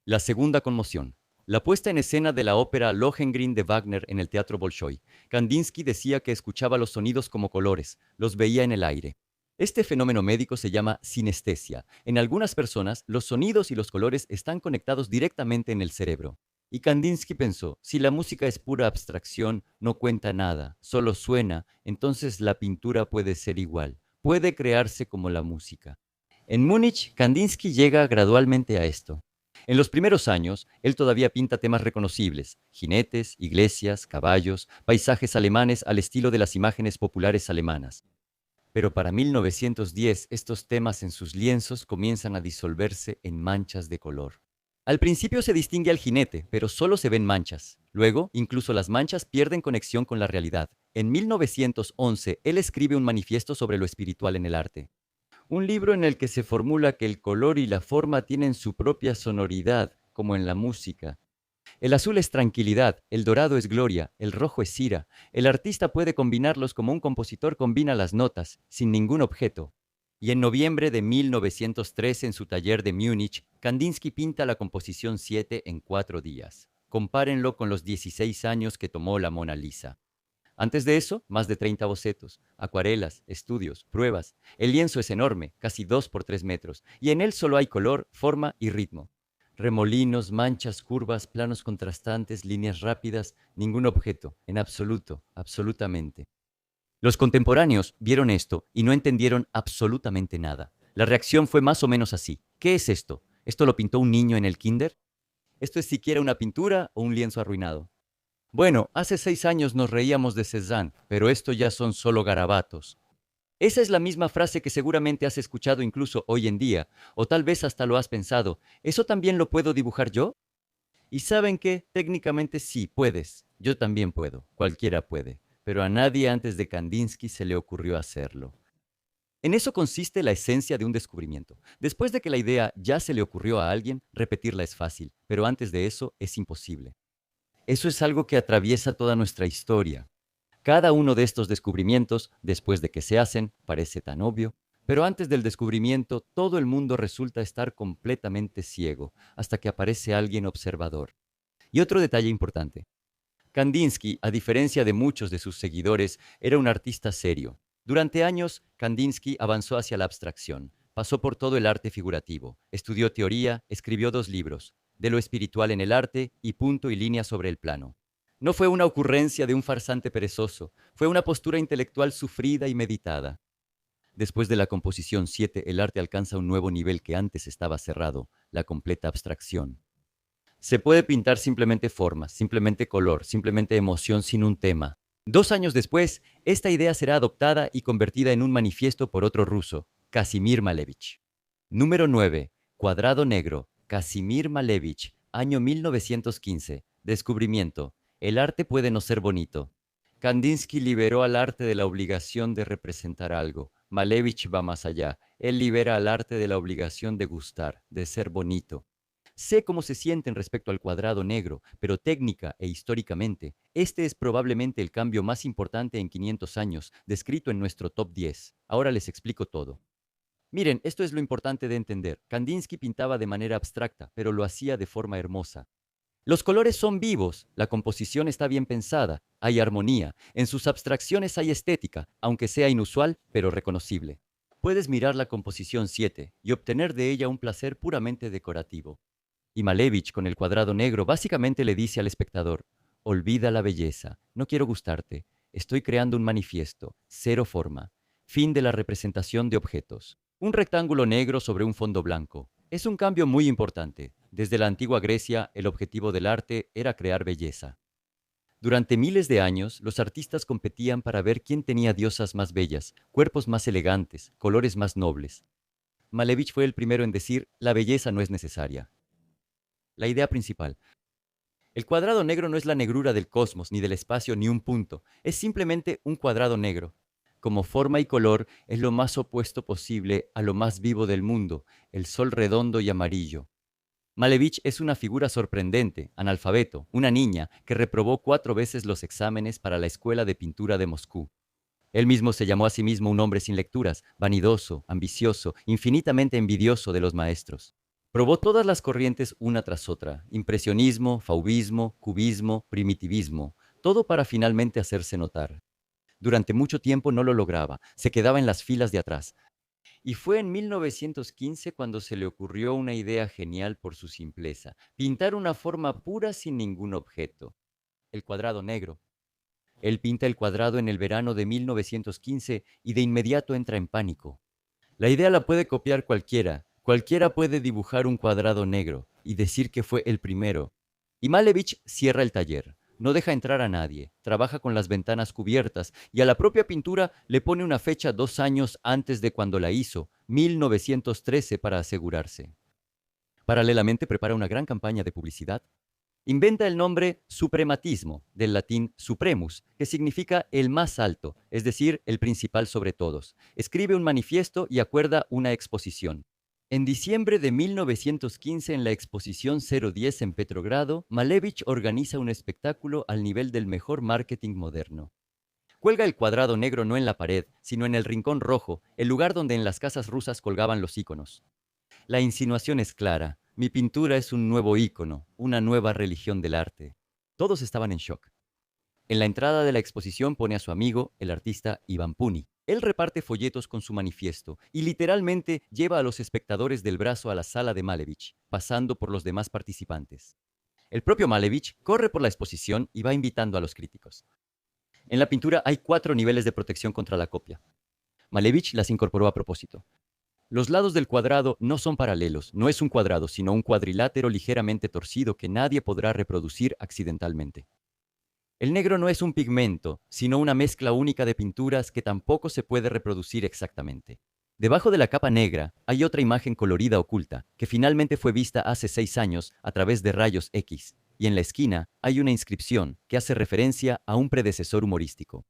La segunda conmoción. La puesta en escena de la ópera Lohengrin de Wagner en el Teatro Bolshoi. Kandinsky decía que escuchaba los sonidos como colores, los veía en el aire. Este fenómeno médico se llama sinestesia. En algunas personas, los sonidos y los colores están conectados directamente en el cerebro. Y Kandinsky pensó, si la música es pura abstracción, no cuenta nada, solo suena, entonces la pintura puede ser igual, puede crearse como la música. En Múnich, Kandinsky llega gradualmente a esto. En los primeros años, él todavía pinta temas reconocibles, jinetes, iglesias, caballos, paisajes alemanes al estilo de las imágenes populares alemanas. Pero para 1910, estos temas en sus lienzos comienzan a disolverse en manchas de color. Al principio se distingue al jinete, pero solo se ven manchas. Luego, incluso las manchas pierden conexión con la realidad. En 1911, él escribe un manifiesto sobre lo espiritual en el arte. Un libro en el que se formula que el color y la forma tienen su propia sonoridad, como en la música. El azul es tranquilidad, el dorado es gloria, el rojo es ira. El artista puede combinarlos como un compositor combina las notas, sin ningún objeto. Y en noviembre de 1913, en su taller de Múnich, Kandinsky pinta la composición 7 en 4 días. Compárenlo con los 16 años que tomó la Mona Lisa. Antes de eso, más de 30 bocetos, acuarelas, estudios, pruebas. El lienzo es enorme, casi 2 por 3 metros, y en él solo hay color, forma y ritmo. Remolinos, manchas, curvas, planos contrastantes, líneas rápidas, ningún objeto, en absoluto, absolutamente. Los contemporáneos vieron esto y no entendieron absolutamente nada. La reacción fue más o menos así. ¿Qué es esto? ¿Esto lo pintó un niño en el kinder? ¿Esto es siquiera una pintura o un lienzo arruinado? Bueno, hace 6 años nos reíamos de Cézanne, pero esto ya son solo garabatos. Esa es la misma frase que seguramente has escuchado incluso hoy en día, o tal vez hasta lo has pensado. ¿Eso también lo puedo dibujar yo? Y saben que técnicamente sí, puedes. Yo también puedo, cualquiera puede, pero a nadie antes de Kandinsky se le ocurrió hacerlo. En eso consiste la esencia de un descubrimiento. Después de que la idea ya se le ocurrió a alguien, repetirla es fácil, pero antes de eso es imposible. Eso es algo que atraviesa toda nuestra historia. Cada uno de estos descubrimientos, después de que se hacen, parece tan obvio, pero antes del descubrimiento todo el mundo resulta estar completamente ciego, hasta que aparece alguien observador. Y otro detalle importante. Kandinsky, a diferencia de muchos de sus seguidores, era un artista serio. Durante años, Kandinsky avanzó hacia la abstracción. Pasó por todo el arte figurativo. Estudió teoría, escribió 2 libros, De lo espiritual en el arte y Punto y línea sobre el plano. No fue una ocurrencia de un farsante perezoso, fue una postura intelectual sufrida y meditada. Después de la composición 7, el arte alcanza un nuevo nivel que antes estaba cerrado, la completa abstracción. Se puede pintar simplemente formas, simplemente color, simplemente emoción sin un tema. 2 años después, esta idea será adoptada y convertida en un manifiesto por otro ruso, Casimir Malevich. Número 9. Cuadrado negro. Casimir Malevich, año 1915. Descubrimiento. El arte puede no ser bonito. Kandinsky liberó al arte de la obligación de representar algo. Malevich va más allá. Él libera al arte de la obligación de gustar, de ser bonito. Sé cómo se sienten respecto al cuadrado negro, pero técnica e históricamente, este es probablemente el cambio más importante en 500 años, descrito en nuestro top 10. Ahora les explico todo. Miren, esto es lo importante de entender. Kandinsky pintaba de manera abstracta, pero lo hacía de forma hermosa. Los colores son vivos, la composición está bien pensada, hay armonía, en sus abstracciones hay estética, aunque sea inusual, pero reconocible. Puedes mirar la composición 7 y obtener de ella un placer puramente decorativo. Y Malevich, con el cuadrado negro, básicamente le dice al espectador, olvida la belleza, no quiero gustarte, estoy creando un manifiesto, cero forma, fin de la representación de objetos. Un rectángulo negro sobre un fondo blanco. Es un cambio muy importante. Desde la antigua Grecia, el objetivo del arte era crear belleza. Durante miles de años, los artistas competían para ver quién tenía diosas más bellas, cuerpos más elegantes, colores más nobles. Malevich fue el primero en decir, la belleza no es necesaria. La idea principal. El cuadrado negro no es la negrura del cosmos, ni del espacio, ni un punto. Es simplemente un cuadrado negro. Como forma y color, es lo más opuesto posible a lo más vivo del mundo, el sol redondo y amarillo. Malevich es una figura sorprendente, analfabeto, una niña que reprobó 4 veces los exámenes para la Escuela de Pintura de Moscú. Él mismo se llamó a sí mismo un hombre sin lecturas, vanidoso, ambicioso, infinitamente envidioso de los maestros. Probó todas las corrientes una tras otra, impresionismo, fauvismo, cubismo, primitivismo, todo para finalmente hacerse notar. Durante mucho tiempo no lo lograba, se quedaba en las filas de atrás. Y fue en 1915 cuando se le ocurrió una idea genial por su simpleza, pintar una forma pura sin ningún objeto, el cuadrado negro. Él pinta el cuadrado en el verano de 1915 y de inmediato entra en pánico. La idea la puede copiar cualquiera. Cualquiera puede dibujar un cuadrado negro y decir que fue el primero. Y Malevich cierra el taller. No deja entrar a nadie. Trabaja con las ventanas cubiertas y a la propia pintura le pone una fecha 2 años antes de cuando la hizo, 1913, para asegurarse. Paralelamente prepara una gran campaña de publicidad. Inventa el nombre suprematismo, del latín supremus, que significa el más alto, es decir, el principal sobre todos. Escribe un manifiesto y acuerda una exposición. En diciembre de 1915, en la exposición 010 en Petrogrado, Malevich organiza un espectáculo al nivel del mejor marketing moderno. Cuelga el cuadrado negro no en la pared, sino en el rincón rojo, el lugar donde en las casas rusas colgaban los íconos. La insinuación es clara. Mi pintura es un nuevo ícono, una nueva religión del arte. Todos estaban en shock. En la entrada de la exposición pone a su amigo, el artista Ivan Puni. Él reparte folletos con su manifiesto y literalmente lleva a los espectadores del brazo a la sala de Malevich, pasando por los demás participantes. El propio Malevich corre por la exposición y va invitando a los críticos. En la pintura hay 4 niveles de protección contra la copia. Malevich las incorporó a propósito. Los lados del cuadrado no son paralelos, no es un cuadrado, sino un cuadrilátero ligeramente torcido que nadie podrá reproducir accidentalmente. El negro no es un pigmento, sino una mezcla única de pinturas que tampoco se puede reproducir exactamente. Debajo de la capa negra hay otra imagen colorida oculta, que finalmente fue vista hace 6 años a través de rayos X, y en la esquina hay una inscripción que hace referencia a un predecesor humorístico.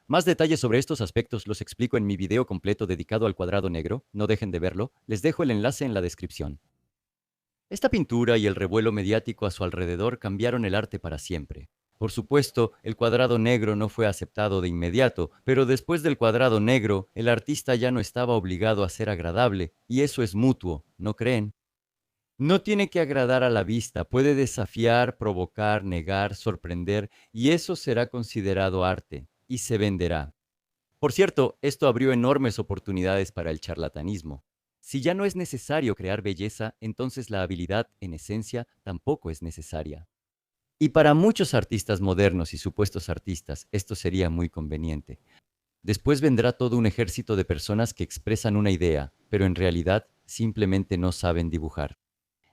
Más detalles sobre estos aspectos los explico en mi video completo dedicado al cuadrado negro, no dejen de verlo, les dejo el enlace en la descripción. Esta pintura y el revuelo mediático a su alrededor cambiaron el arte para siempre. Por supuesto, el cuadrado negro no fue aceptado de inmediato, pero después del cuadrado negro, el artista ya no estaba obligado a ser agradable, y eso es mutuo, ¿no creen? No tiene que agradar a la vista, puede desafiar, provocar, negar, sorprender, y eso será considerado arte, y se venderá. Por cierto, esto abrió enormes oportunidades para el charlatanismo. Si ya no es necesario crear belleza, entonces la habilidad, en esencia, tampoco es necesaria. Y para muchos artistas modernos y supuestos artistas, esto sería muy conveniente. Después vendrá todo un ejército de personas que expresan una idea, pero en realidad simplemente no saben dibujar.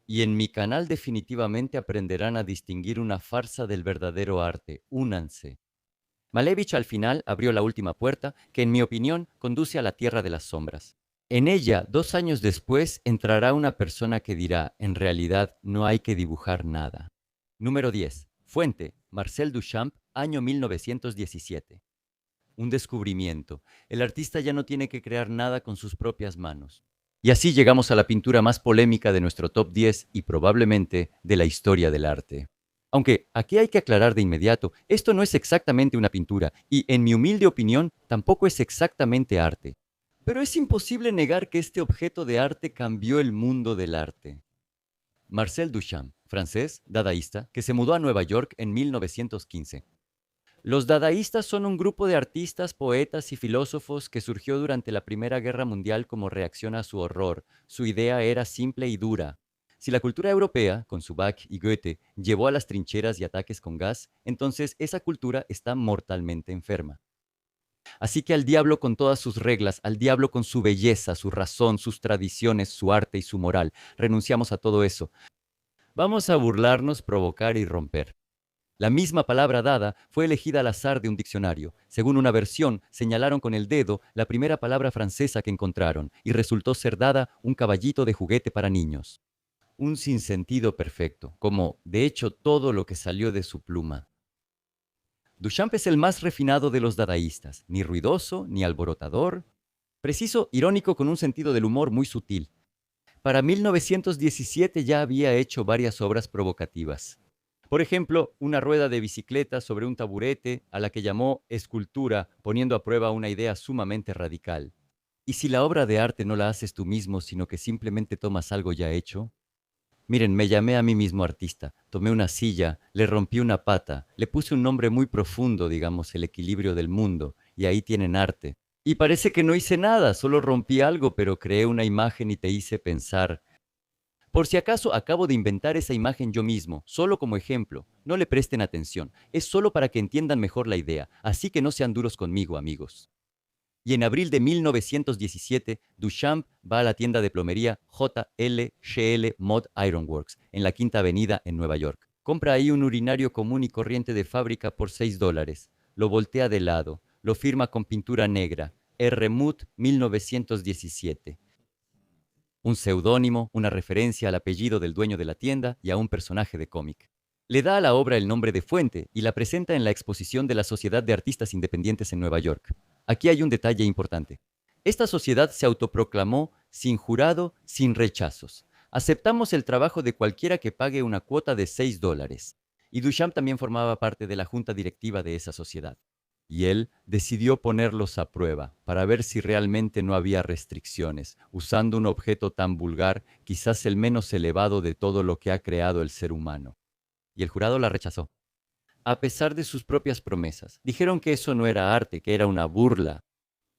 Y en mi canal definitivamente aprenderán a distinguir una farsa del verdadero arte. Únanse. Malevich al final abrió la última puerta, que en mi opinión conduce a la tierra de las sombras. En ella, 2 años después, entrará una persona que dirá, en realidad no hay que dibujar nada. Número 10. Fuente, Marcel Duchamp, año 1917. Un descubrimiento. El artista ya no tiene que crear nada con sus propias manos. Y así llegamos a la pintura más polémica de nuestro top 10 y probablemente de la historia del arte. Aunque aquí hay que aclarar de inmediato, esto no es exactamente una pintura y, en mi humilde opinión, tampoco es exactamente arte. Pero es imposible negar que este objeto de arte cambió el mundo del arte. Marcel Duchamp, francés, dadaísta, que se mudó a Nueva York en 1915. Los dadaístas son un grupo de artistas, poetas y filósofos que surgió durante la Primera Guerra Mundial como reacción a su horror. Su idea era simple y dura. Si la cultura europea, con su Bach y Goethe, llevó a las trincheras y ataques con gas, entonces esa cultura está mortalmente enferma. Así que al diablo con todas sus reglas, al diablo con su belleza, su razón, sus tradiciones, su arte y su moral. Renunciamos a todo eso. Vamos a burlarnos, provocar y romper. La misma palabra dada fue elegida al azar de un diccionario. Según una versión, señalaron con el dedo la primera palabra francesa que encontraron y resultó ser dada un caballito de juguete para niños. Un sinsentido perfecto, como de hecho todo lo que salió de su pluma. Duchamp es el más refinado de los dadaístas, ni ruidoso, ni alborotador, preciso, irónico con un sentido del humor muy sutil. Para 1917 ya había hecho varias obras provocativas. Por ejemplo, una rueda de bicicleta sobre un taburete a la que llamó escultura, poniendo a prueba una idea sumamente radical. ¿Y si la obra de arte no la haces tú mismo, sino que simplemente tomas algo ya hecho? Miren, me llamé a mí mismo artista, tomé una silla, le rompí una pata, le puse un nombre muy profundo, digamos, el equilibrio del mundo, y ahí tienen arte. Y parece que no hice nada, solo rompí algo, pero creé una imagen y te hice pensar. Por si acaso acabo de inventar esa imagen yo mismo, solo como ejemplo. No le presten atención, es solo para que entiendan mejor la idea, así que no sean duros conmigo, amigos. Y en abril de 1917, Duchamp va a la tienda de plomería J.L. Mod Ironworks, en la Quinta Avenida en Nueva York. Compra ahí un urinario común y corriente de fábrica por $6. Lo voltea de lado, lo firma con pintura negra, R. Muth 1917. Un seudónimo, una referencia al apellido del dueño de la tienda y a un personaje de cómic. Le da a la obra el nombre de Fuente y la presenta en la exposición de la Sociedad de Artistas Independientes en Nueva York. Aquí hay un detalle importante. Esta sociedad se autoproclamó sin jurado, sin rechazos. Aceptamos el trabajo de cualquiera que pague una cuota de $6. Y Duchamp también formaba parte de la junta directiva de esa sociedad. Y él decidió ponerlos a prueba para ver si realmente no había restricciones, usando un objeto tan vulgar, quizás el menos elevado de todo lo que ha creado el ser humano. Y el jurado la rechazó. a pesar de sus propias promesas. Dijeron que eso no era arte, que era una burla.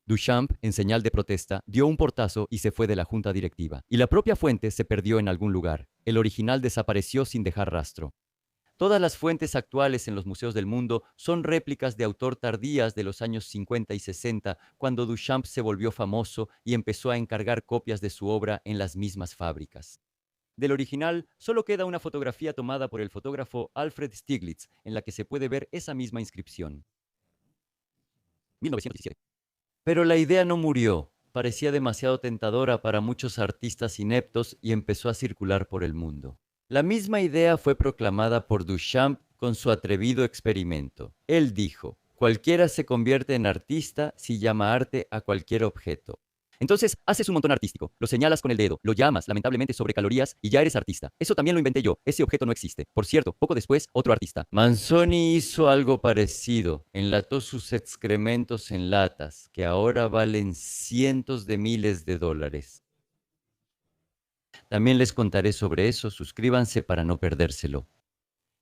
Duchamp, en señal de protesta, dio un portazo y se fue de la junta directiva. Y la propia fuente se perdió en algún lugar. El original desapareció sin dejar rastro. Todas las fuentes actuales en los museos del mundo son réplicas de autor tardías de los años 50 y 60, cuando Duchamp se volvió famoso y empezó a encargar copias de su obra en las mismas fábricas. Del original solo queda una fotografía tomada por el fotógrafo Alfred Stieglitz, en la que se puede ver esa misma inscripción. 1917. Pero la idea no murió. Parecía demasiado tentadora para muchos artistas ineptos y empezó a circular por el mundo. La misma idea fue proclamada por Duchamp con su atrevido experimento. Él dijo: cualquiera se convierte en artista si llama arte a cualquier objeto. Entonces, haces un montón artístico, lo señalas con el dedo, lo llamas, lamentablemente, sobre calorías y ya eres artista. Eso también lo inventé yo, ese objeto no existe. Por cierto, poco después, otro artista. Manzoni hizo algo parecido. Enlató sus excrementos en latas, que ahora valen cientos de miles de dólares. También les contaré sobre eso, suscríbanse para no perdérselo.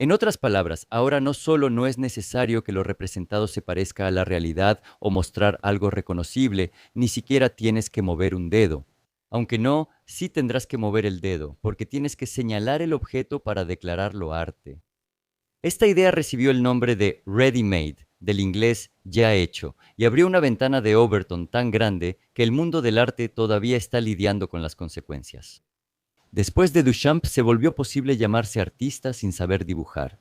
En otras palabras, ahora no solo no es necesario que lo representado se parezca a la realidad o mostrar algo reconocible, ni siquiera tienes que mover un dedo. Aunque no, sí tendrás que mover el dedo, porque tienes que señalar el objeto para declararlo arte. Esta idea recibió el nombre de ready-made, del inglés ya hecho, y abrió una ventana de Overton tan grande que el mundo del arte todavía está lidiando con las consecuencias. Después de Duchamp se volvió posible llamarse artista sin saber dibujar.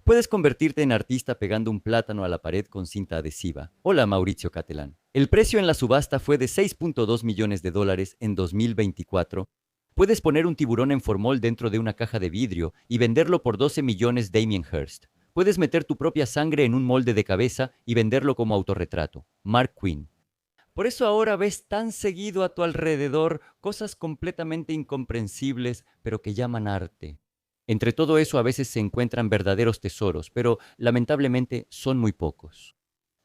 Puedes convertirte en artista pegando un plátano a la pared con cinta adhesiva. Hola, Mauricio Catalán. El precio en la subasta fue de 6.2 millones de dólares en 2024. Puedes poner un tiburón en formol dentro de una caja de vidrio y venderlo por 12 millones Damien Hirst. Puedes meter tu propia sangre en un molde de cabeza y venderlo como autorretrato. Mark Quinn. Por eso ahora ves tan seguido a tu alrededor cosas completamente incomprensibles, pero que llaman arte. Entre todo eso a veces se encuentran verdaderos tesoros, pero lamentablemente son muy pocos.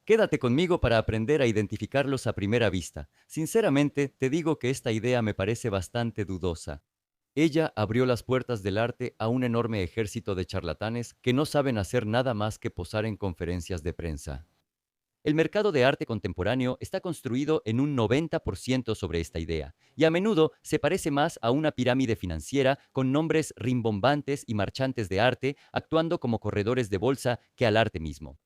Quédate conmigo para aprender a identificarlos a primera vista. Sinceramente, te digo que esta idea me parece bastante dudosa. Ella abrió las puertas del arte a un enorme ejército de charlatanes que no saben hacer nada más que posar en conferencias de prensa. El mercado de arte contemporáneo está construido en un 90% sobre esta idea, y a menudo se parece más a una pirámide financiera con nombres rimbombantes y marchantes de arte actuando como corredores de bolsa que al arte mismo.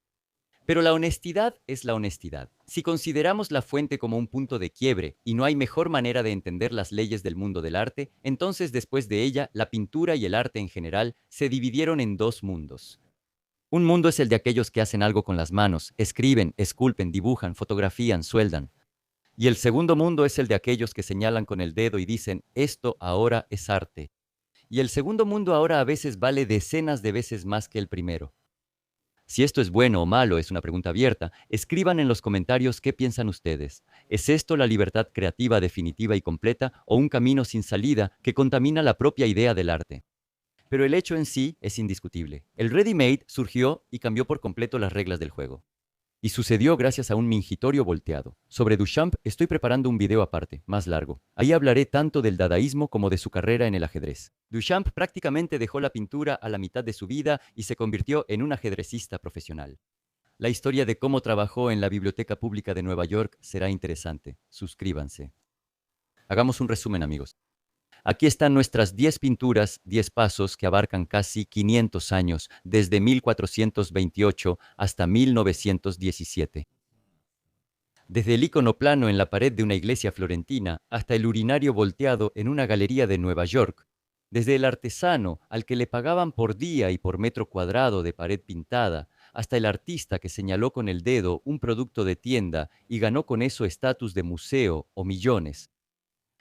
Pero la honestidad es la honestidad. Si consideramos la fuente como un punto de quiebre y no hay mejor manera de entender las leyes del mundo del arte, entonces después de ella, la pintura y el arte en general se dividieron en dos mundos. Un mundo es el de aquellos que hacen algo con las manos, escriben, esculpen, dibujan, fotografían, sueldan. Y el segundo mundo es el de aquellos que señalan con el dedo y dicen: esto ahora es arte. Y el segundo mundo ahora a veces vale decenas de veces más que el primero. Si esto es bueno o malo es una pregunta abierta. Escriban en los comentarios qué piensan ustedes. ¿Es esto la libertad creativa definitiva y completa o un camino sin salida que contamina la propia idea del arte? Pero el hecho en sí es indiscutible. El ready-made surgió y cambió por completo las reglas del juego. Y sucedió gracias a un mingitorio volteado. Sobre Duchamp estoy preparando un video aparte, más largo. Ahí hablaré tanto del dadaísmo como de su carrera en el ajedrez. Duchamp prácticamente dejó la pintura a la mitad de su vida y se convirtió en un ajedrecista profesional. La historia de cómo trabajó en la Biblioteca Pública de Nueva York será interesante. Suscríbanse. Hagamos un resumen, amigos. Aquí están nuestras 10 pinturas, 10 pasos que abarcan casi 500 años, desde 1428 hasta 1917. Desde el icono plano en la pared de una iglesia florentina hasta el urinario volteado en una galería de Nueva York. Desde el artesano al que le pagaban por día y por metro cuadrado de pared pintada, hasta el artista que señaló con el dedo un producto de tienda y ganó con eso estatus de museo o millones.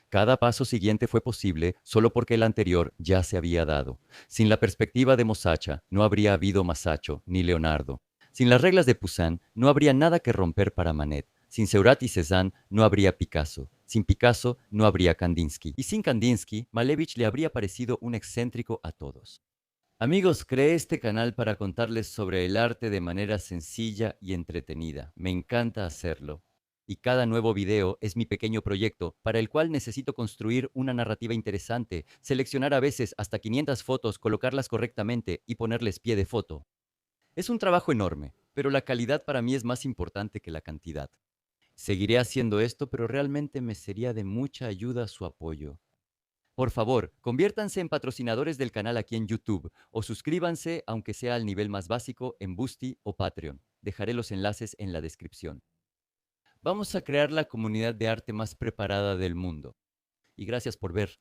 Cada paso siguiente fue posible solo porque el anterior ya se había dado. Sin la perspectiva de Mosacha, no habría habido Masaccio ni Leonardo. Sin las reglas de Poussin, no habría nada que romper para Manet. Sin Seurat y Cézanne, no habría Picasso. Sin Picasso, no habría Kandinsky. Y sin Kandinsky, Malevich le habría parecido un excéntrico a todos. Amigos, creé este canal para contarles sobre el arte de manera sencilla y entretenida. Me encanta hacerlo. Y cada nuevo video es mi pequeño proyecto para el cual necesito construir una narrativa interesante, seleccionar a veces hasta 500 fotos, colocarlas correctamente y ponerles pie de foto. Es un trabajo enorme, pero la calidad para mí es más importante que la cantidad. Seguiré haciendo esto, pero realmente me sería de mucha ayuda su apoyo. Por favor, conviértanse en patrocinadores del canal aquí en YouTube o suscríbanse, aunque sea al nivel más básico, en Boosty o Patreon. Dejaré los enlaces en la descripción. Vamos a crear la comunidad de arte más preparada del mundo. Y gracias por ver.